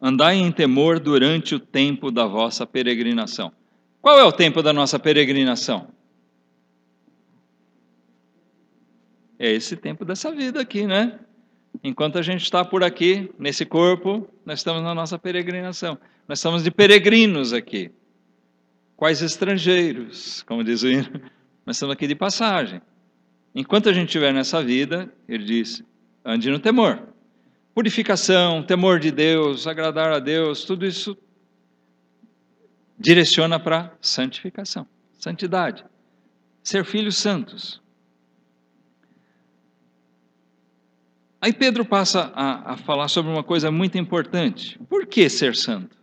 A: Andai em temor durante o tempo da vossa peregrinação. Qual é o tempo da nossa peregrinação? É esse tempo dessa vida aqui, né? Enquanto a gente está por aqui, nesse corpo, nós estamos na nossa peregrinação. Nós estamos de peregrinos aqui. Quais estrangeiros, como diz o hino, nós estamos aqui de passagem. Enquanto a gente estiver nessa vida, ele diz, ande no temor. Purificação, temor de Deus, agradar a Deus, tudo isso direciona para santificação, santidade, ser filhos santos. Aí Pedro passa a falar sobre uma coisa muito importante. Por que ser santo?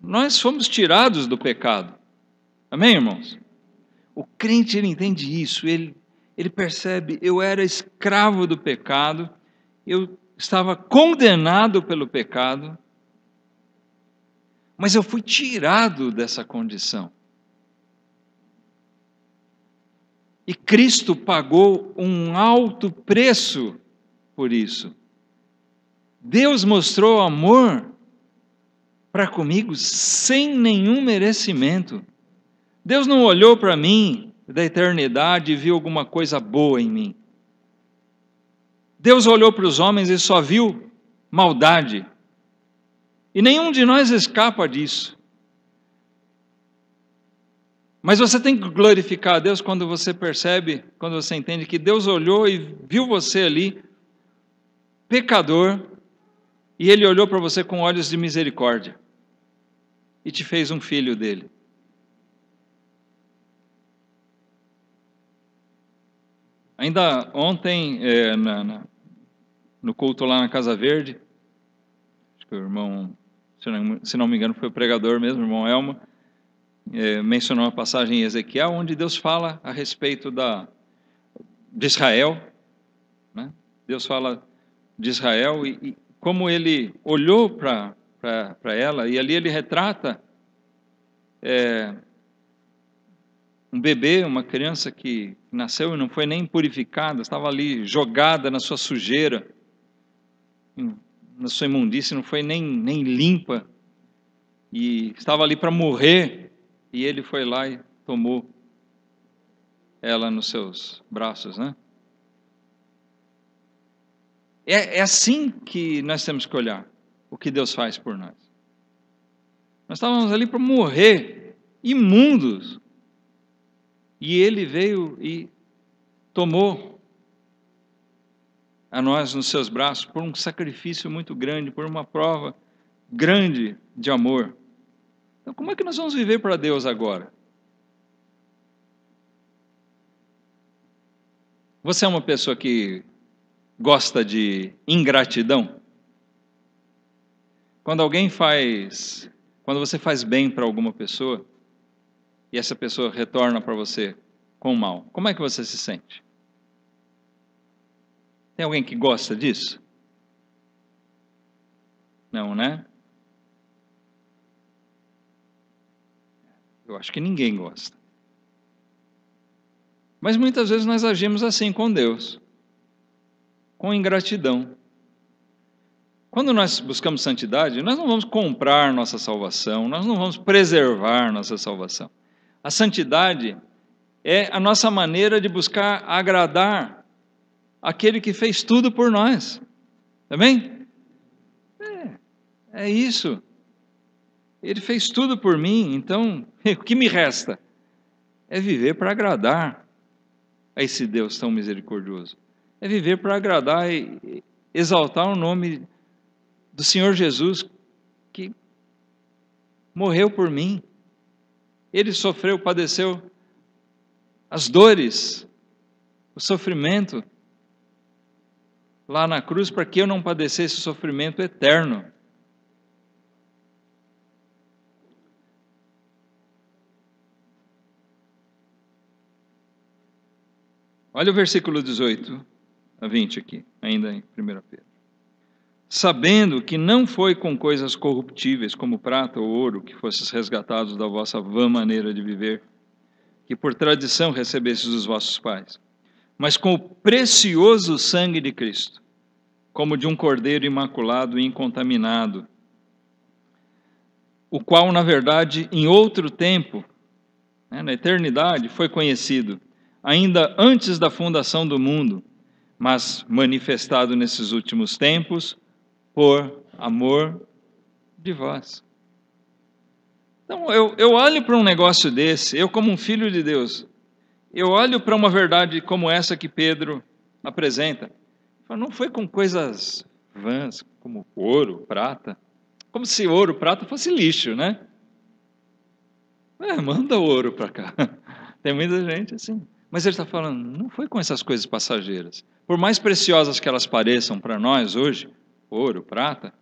A: Nós fomos tirados do pecado. Amém, irmãos? O crente, ele entende isso, ele percebe, eu era escravo do pecado, eu estava condenado pelo pecado, mas eu fui tirado dessa condição. E Cristo pagou um alto preço por isso. Deus mostrou amor para comigo sem nenhum merecimento. Deus não olhou para mim da eternidade e viu alguma coisa boa em mim. Deus olhou para os homens e só viu maldade. E nenhum de nós escapa disso. Mas você tem que glorificar a Deus quando você percebe, quando você entende que Deus olhou e viu você ali, pecador, e Ele olhou para você com olhos de misericórdia e te fez um filho dele. Ainda ontem, no culto lá na Casa Verde, acho que o irmão, se não me engano, foi o pregador mesmo, o irmão Elmo, mencionou uma passagem em Ezequiel, onde Deus fala a respeito de Israel, né? Deus fala de Israel e como ele olhou para ela, e ali ele retrata um bebê, uma criança que nasceu e não foi nem purificada, estava ali jogada na sua sujeira, na sua imundície, não foi nem limpa, e estava ali para morrer, e ele foi lá e tomou ela nos seus braços, né? É assim que nós temos que olhar o que Deus faz por nós. Nós estávamos ali para morrer, imundos, e Ele veio e tomou a nós nos seus braços por um sacrifício muito grande, por uma prova grande de amor. Então, como é que nós vamos viver para Deus agora? Você é uma pessoa que gosta de ingratidão? Quando você faz bem para alguma pessoa e essa pessoa retorna para você com mal, como é que você se sente? Tem alguém que gosta disso? Não, né? Eu acho que ninguém gosta. Mas muitas vezes nós agimos assim com Deus, com ingratidão. Quando nós buscamos santidade, nós não vamos comprar nossa salvação, nós não vamos preservar nossa salvação. A santidade é a nossa maneira de buscar agradar aquele que fez tudo por nós. Amém? É isso. Ele fez tudo por mim, então o que me resta? É viver para agradar a esse Deus tão misericordioso. É viver para agradar e exaltar o nome do Senhor Jesus, que morreu por mim. Ele sofreu, padeceu as dores, o sofrimento lá na cruz, para que eu não padecesse o sofrimento eterno. Olha o versículo 18. a 20 aqui, ainda em 1 Pedro. Sabendo que não foi com coisas corruptíveis como prata ou ouro que fostes resgatados da vossa vã maneira de viver, que por tradição recebestes dos vossos pais, mas com o precioso sangue de Cristo, como de um cordeiro imaculado e incontaminado, o qual, na verdade, em outro tempo, na eternidade, foi conhecido, ainda antes da fundação do mundo, mas manifestado nesses últimos tempos, por amor de vós. Então, eu olho para um negócio desse, eu como um filho de Deus, eu olho para uma verdade como essa que Pedro apresenta. Não foi com coisas vãs, como ouro, prata, como se ouro, prata fosse lixo, né? Manda ouro para cá. Tem muita gente assim. Mas ele está falando, não foi com essas coisas passageiras. Por mais preciosas que elas pareçam para nós hoje, ouro, prata,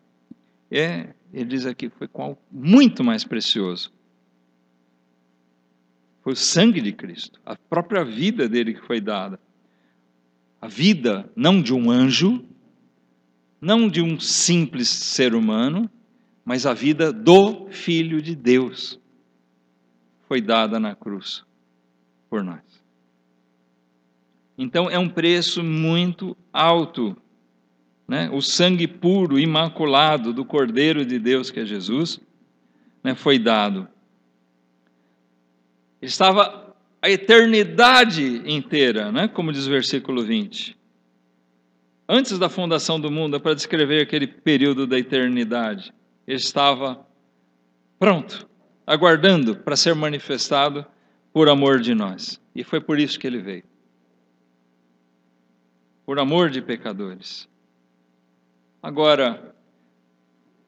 A: ele diz aqui, foi com algo muito mais precioso. Foi o sangue de Cristo, a própria vida dele que foi dada. A vida não de um anjo, não de um simples ser humano, mas a vida do Filho de Deus foi dada na cruz por nós. Então é um preço muito alto, né? O sangue puro, imaculado do Cordeiro de Deus, que é Jesus, né, foi dado. Estava a eternidade inteira, né, como diz o versículo 20. Antes da fundação do mundo, é para descrever aquele período da eternidade. Ele estava pronto, aguardando para ser manifestado por amor de nós. E foi por isso que ele veio. Por amor de pecadores. Agora,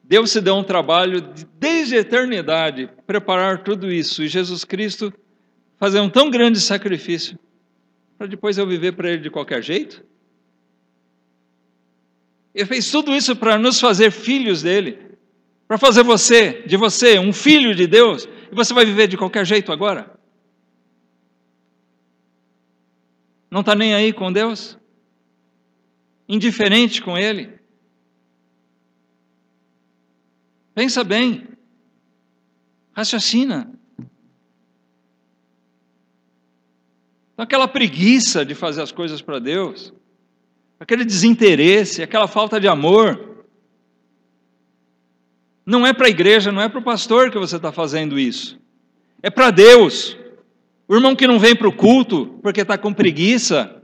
A: Deus se deu um trabalho desde a eternidade preparar tudo isso. E Jesus Cristo fazer um tão grande sacrifício para depois eu viver para Ele de qualquer jeito? Ele fez tudo isso para nos fazer filhos dele, para fazer de você, um filho de Deus, e você vai viver de qualquer jeito agora? Não está nem aí com Deus? Indiferente com Ele? Pensa bem, raciocina. Aquela preguiça de fazer as coisas para Deus, aquele desinteresse, aquela falta de amor, não é para a igreja, não é para o pastor que você está fazendo isso, é para Deus. O irmão que não vem para o culto porque está com preguiça,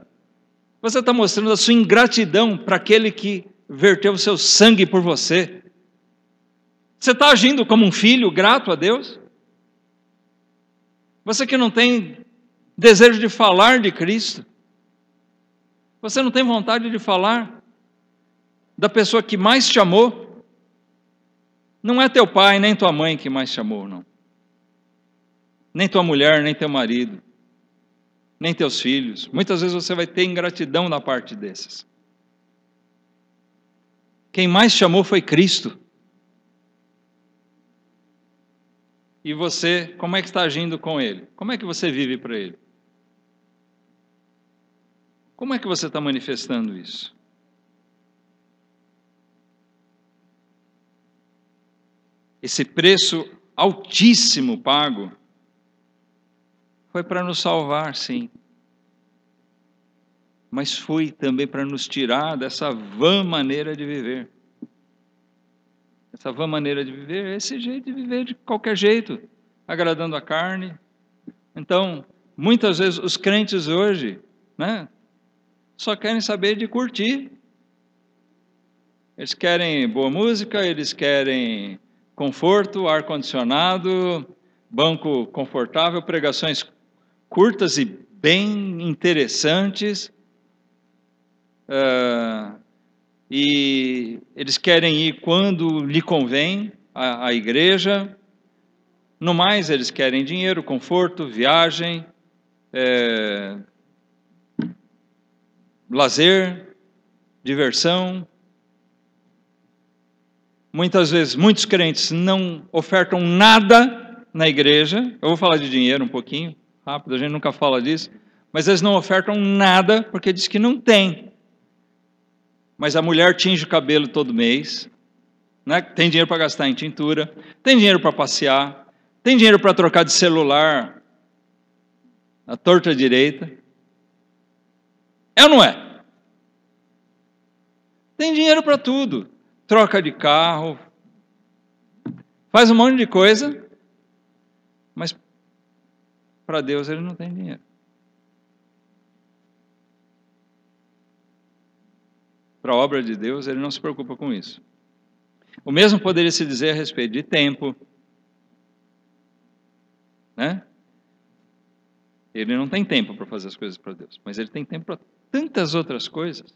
A: você está mostrando a sua ingratidão para aquele que verteu o seu sangue por você. Você está agindo como um filho grato a Deus? Você que não tem desejo de falar de Cristo, você não tem vontade de falar da pessoa que mais te amou? Não é teu pai, nem tua mãe que mais te amou, não. Nem tua mulher, nem teu marido, nem teus filhos. Muitas vezes você vai ter ingratidão da parte desses. Quem mais te amou foi Cristo. E você, como é que está agindo com Ele? Como é que você vive para Ele? Como é que você está manifestando isso? Esse preço altíssimo pago foi para nos salvar, sim. Mas foi também para nos tirar dessa vã maneira de viver. Essa vã maneira de viver é esse jeito de viver de qualquer jeito, agradando a carne. Então, muitas vezes os crentes hoje, né, só querem saber de curtir. Eles querem boa música, eles querem conforto, ar-condicionado, banco confortável, pregações curtas e bem interessantes. E eles querem ir quando lhe convém à igreja. No mais, eles querem dinheiro, conforto, viagem, lazer, diversão. Muitas vezes, muitos crentes não ofertam nada na igreja. Eu vou falar de dinheiro um pouquinho, rápido, a gente nunca fala disso. Mas eles não ofertam nada porque diz que não tem. mas a mulher tinge o cabelo todo mês, né? Tem dinheiro para gastar em tintura, tem dinheiro para passear, tem dinheiro para trocar de celular à torta à direita. É ou não é? Tem dinheiro para tudo. Troca de carro, faz um monte de coisa, mas para Deus ele não tem dinheiro. Para a obra de Deus, ele não se preocupa com isso. O mesmo poderia se dizer a respeito de tempo, né? Ele não tem tempo para fazer as coisas para Deus, mas ele tem tempo para tantas outras coisas.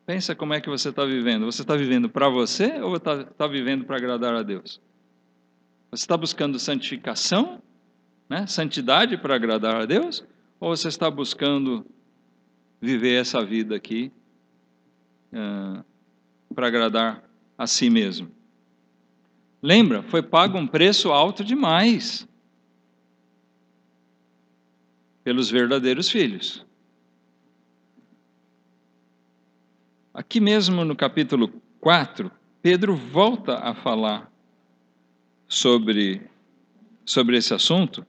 A: Pensa como é que você está vivendo. Você está vivendo para você ou está vivendo para agradar a Deus? Você está buscando santificação, né? Santidade para agradar a Deus? Ou você está buscando viver essa vida aqui para agradar a si mesmo? Lembra, foi pago um preço alto demais pelos verdadeiros filhos. Aqui mesmo no capítulo 4, Pedro volta a falar sobre esse assunto,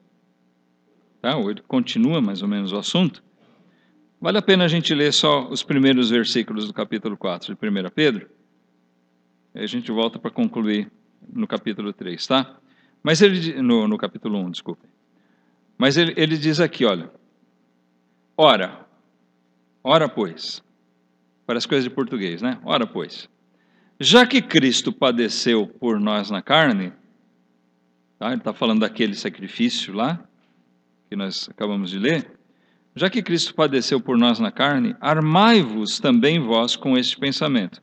A: tá? Ou ele continua mais ou menos o assunto. Vale a pena a gente ler só os primeiros versículos do capítulo 4 de 1 Pedro. Aí a gente volta para concluir no capítulo 3, tá? Mas ele, no capítulo 1, desculpe. Mas ele diz aqui, olha. Ora, pois. Parece coisa de português, né? Ora, pois. Já que Cristo padeceu por nós na carne, tá? Ele está falando daquele sacrifício lá, que nós acabamos de ler. Já que Cristo padeceu por nós na carne, armai-vos também vós com este pensamento,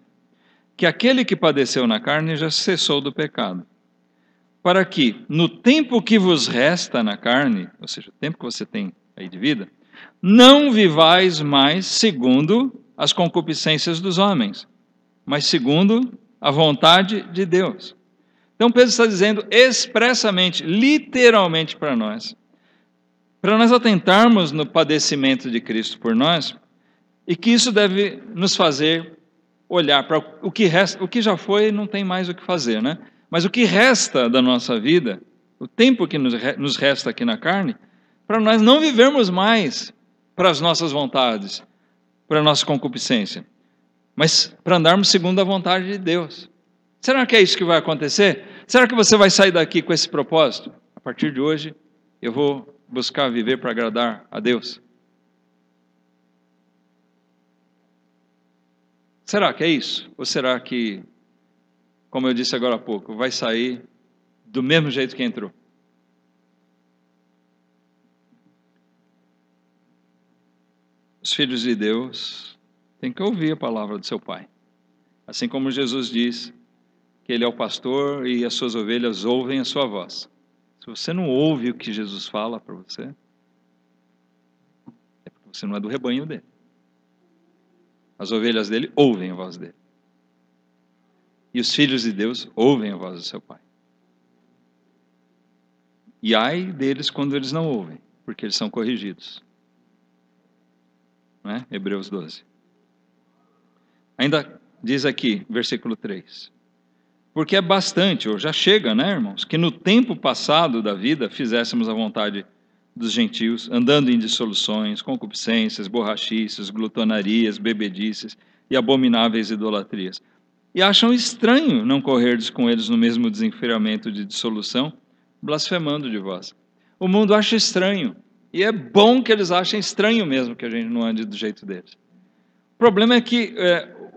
A: que aquele que padeceu na carne já cessou do pecado, para que, no tempo que vos resta na carne, ou seja, o tempo que você tem aí de vida, não vivais mais segundo as concupiscências dos homens, mas segundo a vontade de Deus. Então Pedro está dizendo expressamente, literalmente para nós atentarmos no padecimento de Cristo por nós, e que isso deve nos fazer olhar para o que resta. O que já foi não tem mais o que fazer, né? Mas o que resta da nossa vida, o tempo que nos resta aqui na carne, para nós não vivermos mais para as nossas vontades, para a nossa concupiscência, mas para andarmos segundo a vontade de Deus. Será que é isso que vai acontecer? Será que você vai sair daqui com esse propósito? A partir de hoje, eu vou buscar viver para agradar a Deus. Será que é isso? Ou será que, como eu disse agora há pouco, vai sair do mesmo jeito que entrou? Os filhos de Deus têm que ouvir a palavra do seu Pai. Assim como Jesus diz que Ele é o pastor e as suas ovelhas ouvem a sua voz. Se você não ouve o que Jesus fala para você, é porque você não é do rebanho dele. As ovelhas dele ouvem a voz dele. E os filhos de Deus ouvem a voz do seu Pai. E ai deles quando eles não ouvem, porque eles são corrigidos. Não é? Hebreus 12. Ainda diz aqui, versículo 3. Porque é bastante, ou já chega, né, irmãos, que no tempo passado da vida fizéssemos a vontade dos gentios, andando em dissoluções, concupiscências, borrachices, glutonarias, bebedices e abomináveis idolatrias. E acham estranho não correrdes com eles no mesmo desenfreamento de dissolução, blasfemando de vós. O mundo acha estranho, e é bom que eles achem estranho mesmo que a gente não ande do jeito deles. O problema é que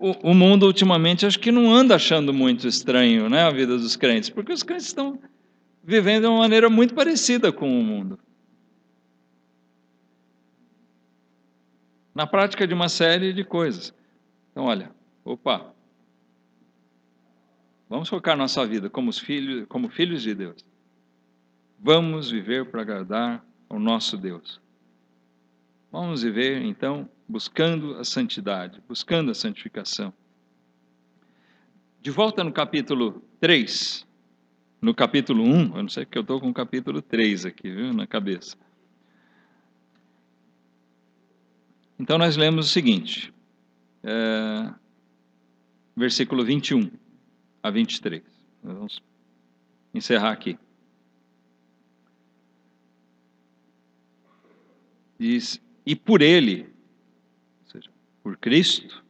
A: o mundo ultimamente acho que não anda achando muito estranho, né, a vida dos crentes, porque os crentes estão vivendo de uma maneira muito parecida com o mundo. Na prática de uma série de coisas. Então, olha, vamos focar nossa vida como filhos de Deus. Vamos viver para agradar ao nosso Deus. Vamos viver, então, buscando a santidade, buscando a santificação. De volta no capítulo 3, no capítulo 1, eu não sei porque eu estou com o capítulo 3 aqui, viu, na cabeça. Então nós lemos o seguinte, versículo 21 a 23. Nós vamos encerrar aqui. Diz, e por ele, ou seja, por Cristo,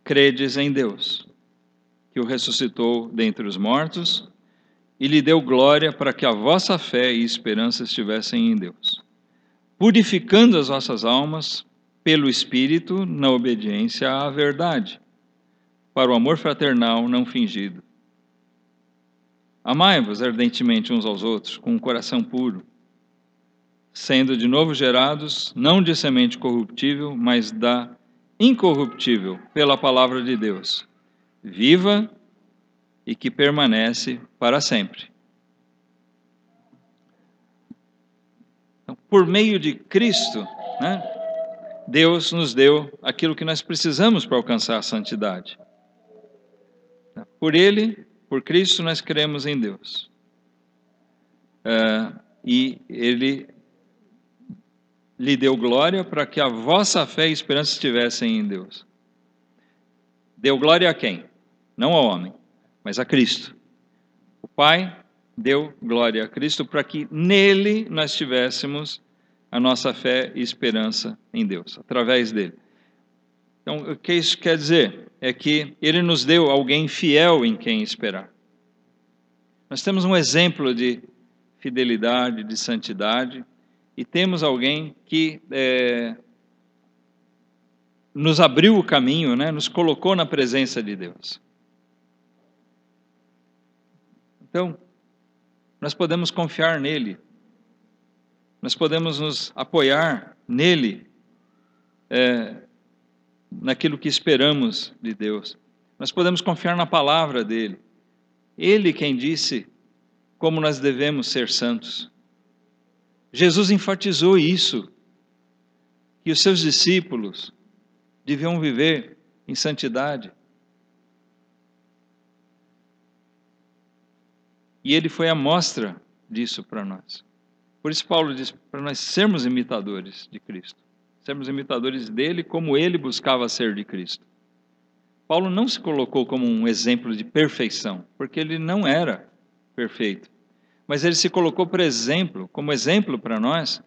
A: credes em Deus, que o ressuscitou dentre os mortos e lhe deu glória para que a vossa fé e esperança estivessem em Deus, purificando as vossas almas pelo Espírito na obediência à verdade, para o amor fraternal não fingido. Amai-vos ardentemente uns aos outros, com um coração puro, sendo de novo gerados, não de semente corruptível, mas da incorruptível, pela palavra de Deus, viva e que permanece para sempre. Então, por meio de Cristo, né, Deus nos deu aquilo que nós precisamos para alcançar a santidade. Por Ele, por Cristo, nós cremos em Deus. E Ele lhe deu glória para que a vossa fé e esperança estivessem em Deus. Deu glória a quem? Não ao homem, mas a Cristo. O Pai deu glória a Cristo para que nele nós tivéssemos a nossa fé e esperança em Deus, através dele. Então, o que isso quer dizer? É que ele nos deu alguém fiel em quem esperar. Nós temos um exemplo de fidelidade, de santidade, e temos alguém que nos abriu o caminho, né? Nos colocou na presença de Deus. Então, nós podemos confiar nele, nós podemos nos apoiar nele, naquilo que esperamos de Deus. Nós podemos confiar na palavra dele. Ele quem disse como nós devemos ser santos. Jesus enfatizou isso, que os seus discípulos deviam viver em santidade. E ele foi a mostra disso para nós. Por isso Paulo diz para nós sermos imitadores de Cristo. Sermos imitadores dele como ele buscava ser de Cristo. Paulo não se colocou como um exemplo de perfeição, porque ele não era perfeito. Mas ele se colocou, por exemplo, como exemplo para nós,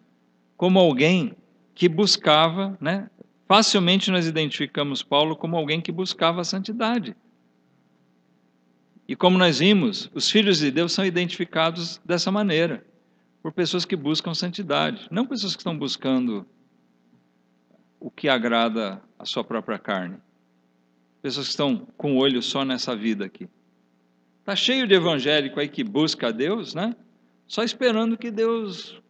A: como alguém que buscava, né? Facilmente nós identificamos Paulo como alguém que buscava a santidade. E como nós vimos, os filhos de Deus são identificados dessa maneira, por pessoas que buscam santidade, não pessoas que estão buscando o que agrada a sua própria carne. Pessoas que estão com o olho só nessa vida aqui. Está cheio de evangélico aí que busca a Deus, né? Só esperando que Deus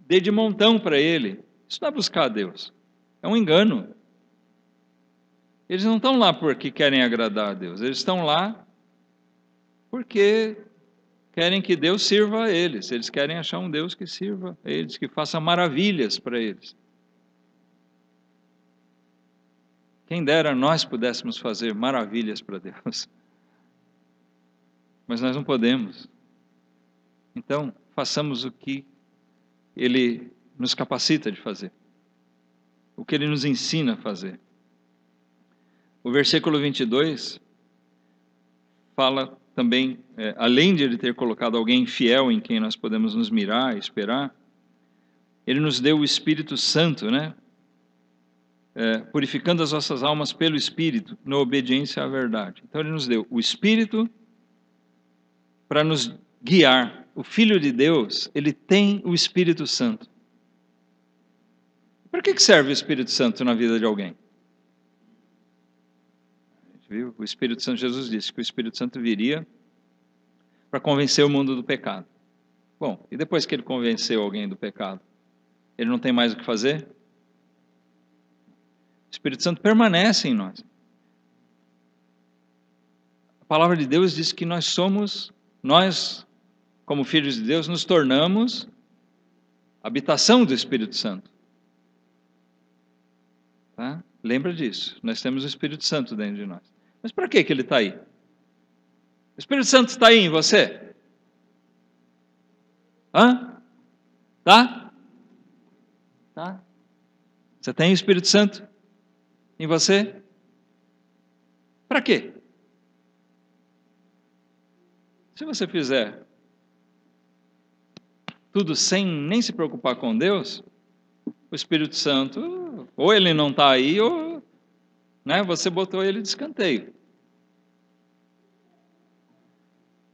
A: dê de montão para ele. Isso não é buscar a Deus. É um engano. Eles não estão lá porque querem agradar a Deus. Eles estão lá porque querem que Deus sirva a eles. Eles querem achar um Deus que sirva a eles, que faça maravilhas para eles. Quem dera nós pudéssemos fazer maravilhas para Deus. Mas nós não podemos. Então, façamos o que Ele nos capacita de fazer. O que Ele nos ensina a fazer. O versículo 22 fala também, além de Ele ter colocado alguém fiel em quem nós podemos nos mirar, esperar, Ele nos deu o Espírito Santo, né? Purificando as nossas almas pelo Espírito, na obediência à verdade. Então Ele nos deu o Espírito para nos guiar. O Filho de Deus, ele tem o Espírito Santo. Para que serve o Espírito Santo na vida de alguém? A gente viu? O Espírito Santo, Jesus disse que o Espírito Santo viria para convencer o mundo do pecado. Bom, e depois que ele convenceu alguém do pecado, ele não tem mais o que fazer? O Espírito Santo permanece em nós. A palavra de Deus diz que nós, como filhos de Deus, nos tornamos habitação do Espírito Santo. Tá? Lembra disso. Nós temos o Espírito Santo dentro de nós. Mas para que ele está aí? O Espírito Santo está aí em você? Hã? Tá? Tá? Você tem o Espírito Santo em você? Para quê? Se você fizer tudo sem nem se preocupar com Deus, o Espírito Santo, ou ele não está aí, ou você botou ele de escanteio.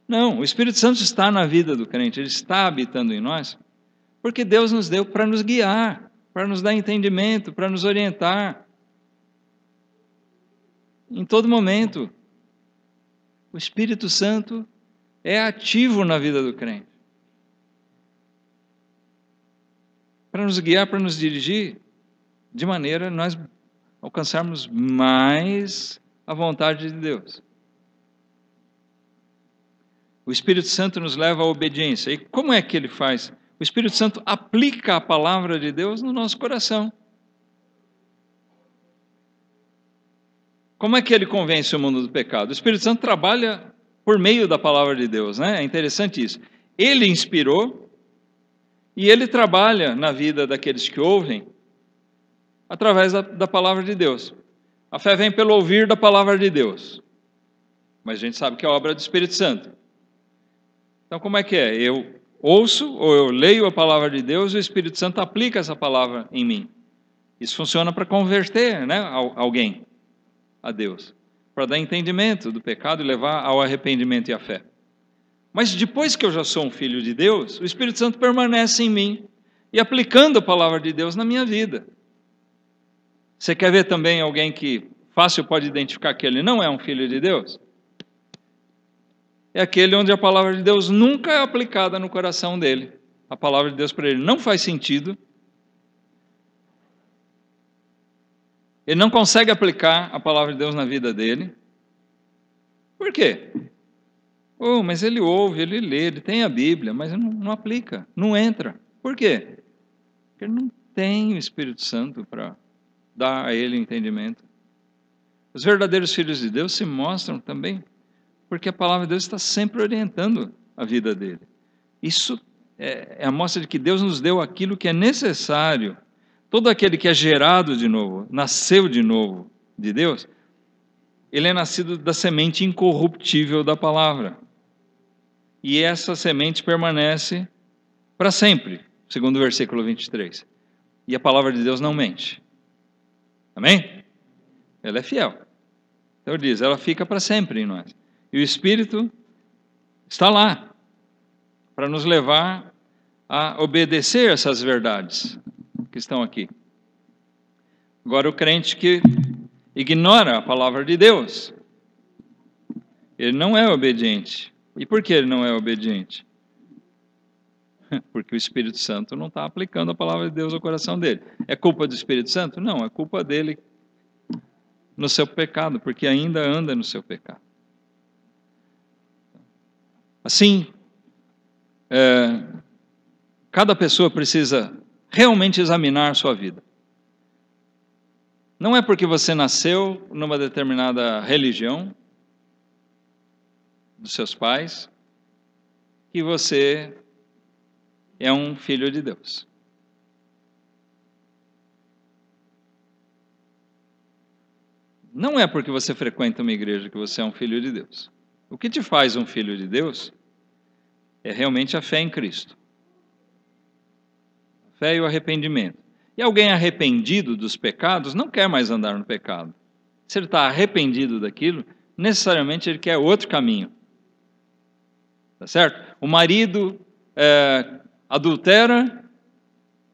A: Não, o Espírito Santo está na vida do crente, ele está habitando em nós, porque Deus nos deu para nos guiar, para nos dar entendimento, para nos orientar. Em todo momento, o Espírito Santo é ativo na vida do crente. Para nos guiar, para nos dirigir, de maneira a nós alcançarmos mais a vontade de Deus. O Espírito Santo nos leva à obediência. E como é que ele faz? O Espírito Santo aplica a palavra de Deus no nosso coração. Como é que ele convence o mundo do pecado? O Espírito Santo trabalha por meio da palavra de Deus, né? É interessante isso. Ele inspirou e ele trabalha na vida daqueles que ouvem através da palavra de Deus. A fé vem pelo ouvir da palavra de Deus. Mas a gente sabe que é obra do Espírito Santo. Então como é que é? Eu ouço ou eu leio a palavra de Deus e o Espírito Santo aplica essa palavra em mim. Isso funciona para converter, alguém a Deus, para dar entendimento do pecado e levar ao arrependimento e à fé. Mas depois que eu já sou um filho de Deus, o Espírito Santo permanece em mim e aplicando a palavra de Deus na minha vida. Você quer ver também alguém que fácil pode identificar que ele não é um filho de Deus? É aquele onde a palavra de Deus nunca é aplicada no coração dele. A palavra de Deus para ele não faz sentido. Ele não consegue aplicar a palavra de Deus na vida dele. Por quê? Mas ele ouve, ele lê, ele tem a Bíblia, mas não aplica, não entra. Por quê? Porque ele não tem o Espírito Santo para dar a ele entendimento. Os verdadeiros filhos de Deus se mostram também porque a palavra de Deus está sempre orientando a vida dele. Isso é a mostra de que Deus nos deu aquilo que é necessário. Todo aquele que é gerado de novo, nasceu de novo de Deus, ele é nascido da semente incorruptível da palavra. E essa semente permanece para sempre, segundo o versículo 23. E a palavra de Deus não mente. Amém? Ela é fiel. Então diz, ela fica para sempre em nós. E o Espírito está lá para nos levar a obedecer essas verdades que estão aqui. Agora o crente que ignora a palavra de Deus, ele não é obediente. E por que ele não é obediente? Porque o Espírito Santo não está aplicando a palavra de Deus ao coração dele. É culpa do Espírito Santo? Não, é culpa dele no seu pecado, porque ainda anda no seu pecado. Assim, cada pessoa precisa realmente examinar a sua vida. Não é porque você nasceu numa determinada religião dos seus pais que você é um filho de Deus. Não é porque você frequenta uma igreja que você é um filho de Deus. O que te faz um filho de Deus é realmente a fé em Cristo. A fé e o arrependimento. E alguém arrependido dos pecados não quer mais andar no pecado. Se ele está arrependido daquilo, necessariamente ele quer outro caminho. Tá certo? O marido adultera,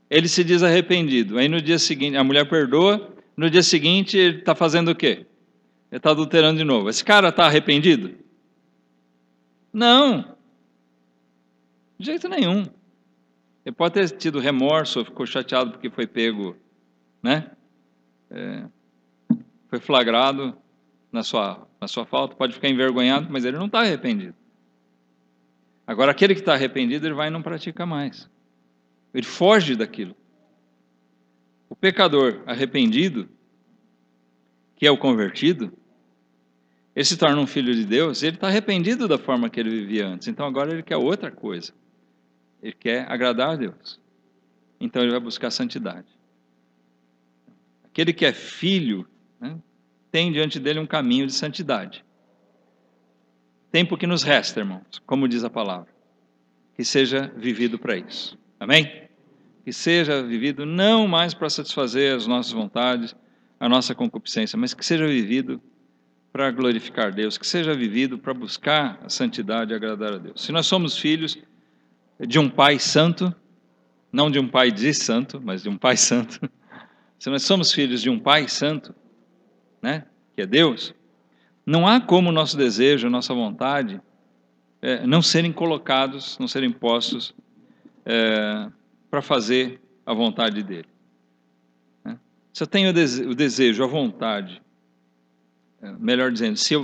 A: ele se diz arrependido. Aí no dia seguinte, a mulher perdoa, no dia seguinte ele está fazendo o quê? Ele está adulterando de novo. Esse cara está arrependido? Não. De jeito nenhum. Ele pode ter tido remorso, ficou chateado porque foi pego, foi flagrado na sua falta, pode ficar envergonhado, mas ele não está arrependido. Agora, aquele que está arrependido, ele vai e não pratica mais. Ele foge daquilo. O pecador arrependido, que é o convertido, ele se torna um filho de Deus, ele está arrependido da forma que ele vivia antes. Então agora ele quer outra coisa. Ele quer agradar a Deus. Então ele vai buscar santidade. Aquele que é filho, né, tem diante dele um caminho de santidade. Tempo que nos resta, irmãos, como diz a palavra, que seja vivido para isso. Amém? Que seja vivido não mais para satisfazer as nossas vontades, a nossa concupiscência, mas que seja vivido para glorificar Deus, que seja vivido para buscar a santidade e agradar a Deus. Se nós somos filhos de um Pai Santo, não de um Pai de santo, mas de um Pai Santo, se nós somos filhos de um Pai Santo, né, que é Deus, não há como o nosso desejo, a nossa vontade, não serem colocados, não serem postos para fazer a vontade dele. Né? Se eu tenho o desejo, a vontade, melhor dizendo, se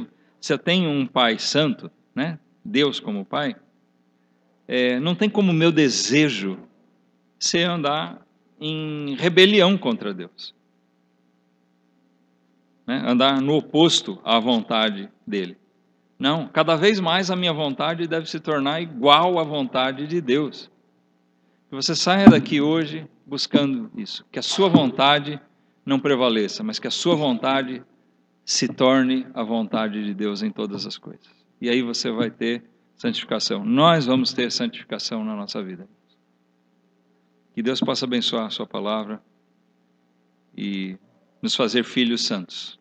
A: eu tenho um Pai Santo, né, Deus como Pai, não tem como o meu desejo ser andar em rebelião contra Deus. Né? Andar no oposto à vontade dele. Não, cada vez mais a minha vontade deve se tornar igual à vontade de Deus. Que você saia daqui hoje buscando isso, que a sua vontade não prevaleça, mas que a sua vontade se torne a vontade de Deus em todas as coisas. E aí você vai ter santificação. Nós vamos ter santificação na nossa vida. Que Deus possa abençoar a sua palavra e nos fazer filhos santos.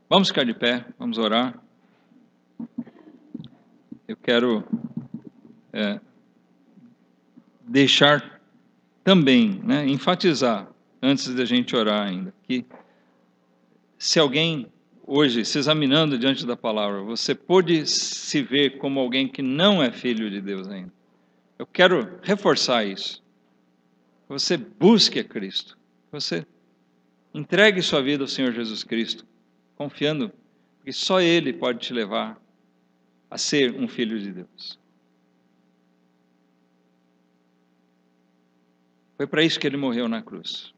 A: Vamos ficar de pé, vamos orar. Eu quero deixar também, né, enfatizar, antes da gente orar ainda, que se alguém hoje, se examinando diante da palavra, você pode se ver como alguém que não é filho de Deus ainda. Eu quero reforçar isso. Que você busque a Cristo. Que você entregue sua vida ao Senhor Jesus Cristo, confiando que só Ele pode te levar a ser um filho de Deus. Foi para isso que Ele morreu na cruz.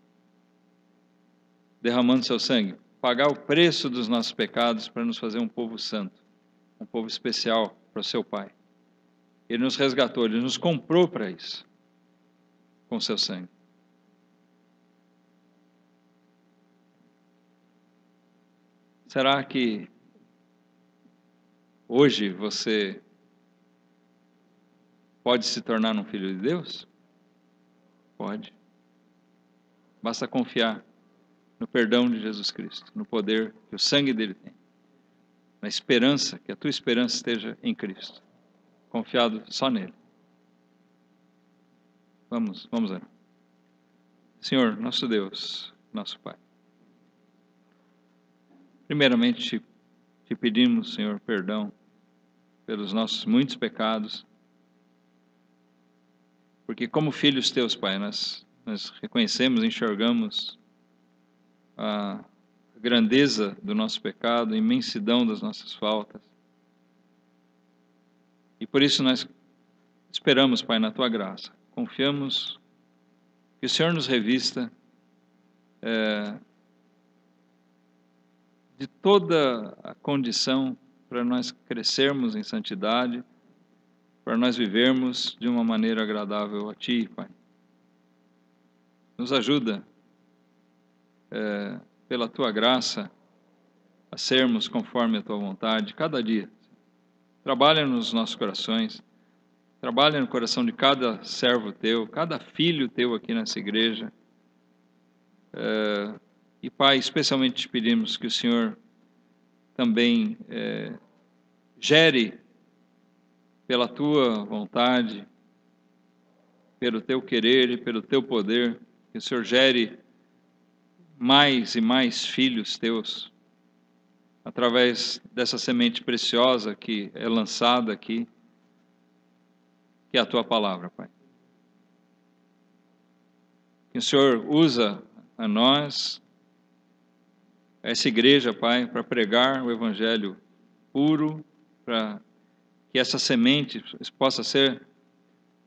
A: Derramando seu sangue. Pagar o preço dos nossos pecados para nos fazer um povo santo. Um povo especial para o seu Pai. Ele nos resgatou, Ele nos comprou para isso. Com seu sangue. Será que hoje você pode se tornar um filho de Deus? Pode. Basta confiar no perdão de Jesus Cristo, no poder que o sangue dele tem, na esperança, que a tua esperança esteja em Cristo, confiado só nele. Vamos orar. Senhor, nosso Deus, nosso Pai. Primeiramente, te pedimos, Senhor, perdão pelos nossos muitos pecados, porque como filhos teus, Pai, nós reconhecemos, enxergamos a grandeza do nosso pecado, a imensidão das nossas faltas. E por isso nós esperamos, Pai, na tua graça. Confiamos que o Senhor nos revista de toda a condição para nós crescermos em santidade, para nós vivermos de uma maneira agradável a Ti, Pai. Nos ajuda, pela Tua graça, a sermos conforme a Tua vontade, cada dia. Trabalha nos nossos corações, trabalha no coração de cada servo Teu, cada filho Teu aqui nessa igreja. E, Pai, especialmente te pedimos que o Senhor também gere pela Tua vontade, pelo Teu querer e pelo Teu poder, que o Senhor gere mais e mais filhos Teus, através dessa semente preciosa que é lançada aqui, que é a Tua palavra, Pai. Que o Senhor usa a nós, essa igreja, Pai, para pregar o Evangelho puro, para que essa semente possa ser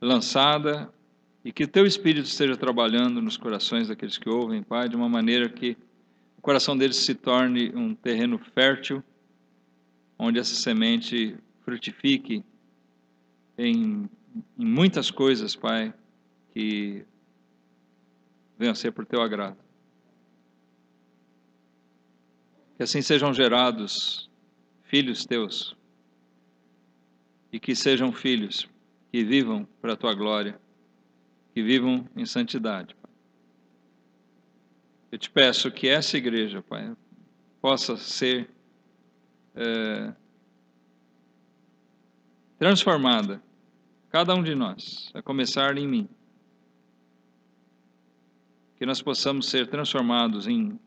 A: lançada e que o Teu Espírito esteja trabalhando nos corações daqueles que ouvem, Pai, de uma maneira que o coração deles se torne um terreno fértil, onde essa semente frutifique em muitas coisas, Pai, que venham a ser por Teu agrado. Que assim sejam gerados filhos teus, e que sejam filhos que vivam para a tua glória, que vivam em santidade, Pai. Eu te peço que essa igreja, Pai, possa ser transformada, cada um de nós, a começar em mim. Que nós possamos ser transformados em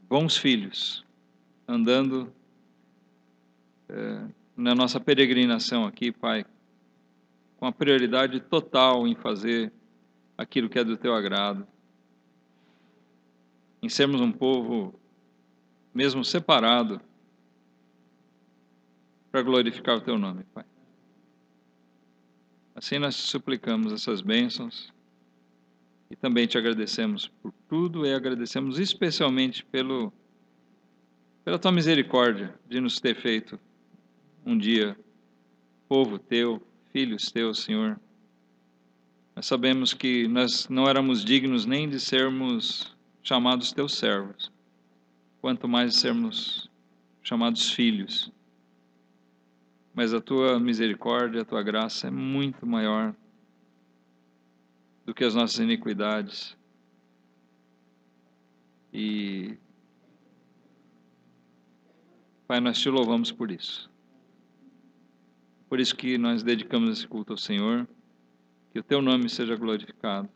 A: bons filhos, andando na nossa peregrinação aqui, Pai, com a prioridade total em fazer aquilo que é do Teu agrado, em sermos um povo, mesmo separado, para glorificar o Teu nome, Pai. Assim nós te suplicamos essas bênçãos e também te agradecemos por tudo e agradecemos especialmente pela Tua misericórdia de nos ter feito um dia povo Teu, filhos Teus, Senhor. Nós sabemos que nós não éramos dignos nem de sermos chamados Teus servos, quanto mais de sermos chamados filhos. Mas a Tua misericórdia, a Tua graça é muito maior do que as nossas iniquidades. E, Pai, nós te louvamos por isso. Por isso que nós dedicamos esse culto ao Senhor, que o Teu nome seja glorificado,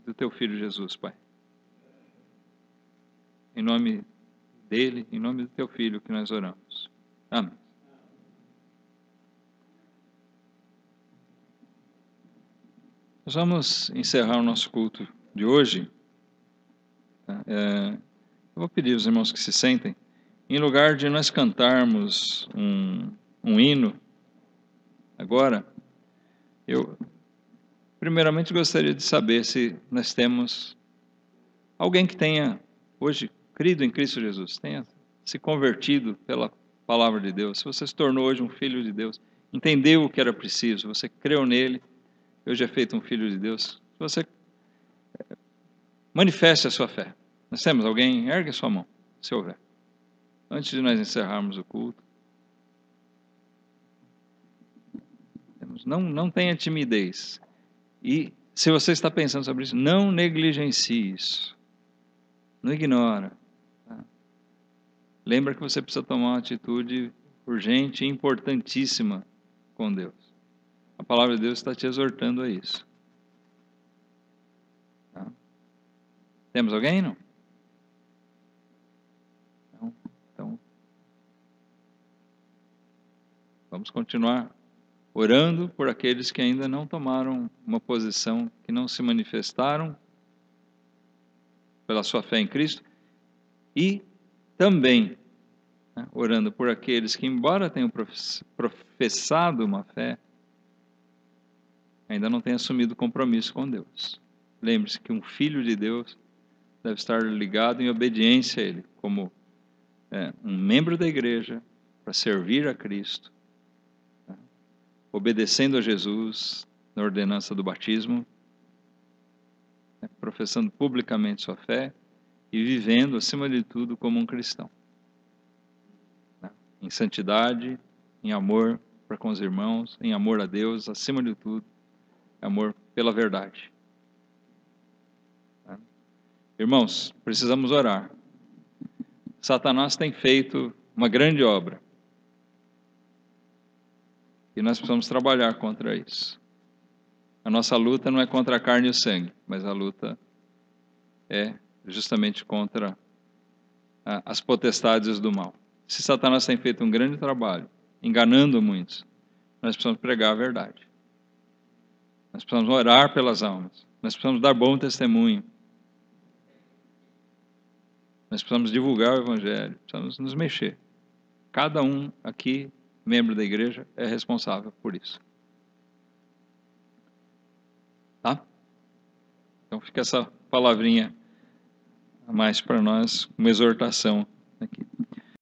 A: do Teu Filho Jesus, Pai. Em nome dele, em nome do Teu Filho que nós oramos. Amém. Nós vamos encerrar o nosso culto de hoje. Eu vou pedir aos irmãos que se sentem. Em lugar de nós cantarmos um hino, agora, eu primeiramente gostaria de saber se nós temos alguém que tenha hoje crido em Cristo Jesus, tenha se convertido pela palavra de Deus, se você se tornou hoje um filho de Deus, entendeu o que era preciso, você creu nele, hoje é feito um filho de Deus, se você manifeste a sua fé. Nós temos alguém? Ergue a sua mão, se houver. Antes de nós encerrarmos o culto. Não tenha timidez. E se você está pensando sobre isso, não negligencie isso. Não ignora. Tá? Lembra que você precisa tomar uma atitude urgente e importantíssima com Deus. A palavra de Deus está te exortando a isso. Tá? Temos alguém, não? Então, vamos continuar orando por aqueles que ainda não tomaram uma posição, que não se manifestaram pela sua fé em Cristo, e também orando por aqueles que, embora tenham professado uma fé, ainda não tenham assumido compromisso com Deus. Lembre-se que um filho de Deus deve estar ligado em obediência a Ele, como um membro da igreja, para servir a Cristo, obedecendo a Jesus na ordenança do batismo, professando publicamente sua fé e vivendo, acima de tudo, como um cristão. Em santidade, em amor para com os irmãos, em amor a Deus, acima de tudo, amor pela verdade. Irmãos, precisamos orar. Satanás tem feito uma grande obra. E nós precisamos trabalhar contra isso. A nossa luta não é contra a carne e o sangue, mas a luta é justamente contra as potestades do mal. Se Satanás tem feito um grande trabalho, enganando muitos, nós precisamos pregar a verdade. Nós precisamos orar pelas almas. Nós precisamos dar bom testemunho. Nós precisamos divulgar o Evangelho. Precisamos nos mexer. Cada um aqui, membro da igreja, é responsável por isso. Tá? Então fica essa palavrinha a mais para nós, uma exortação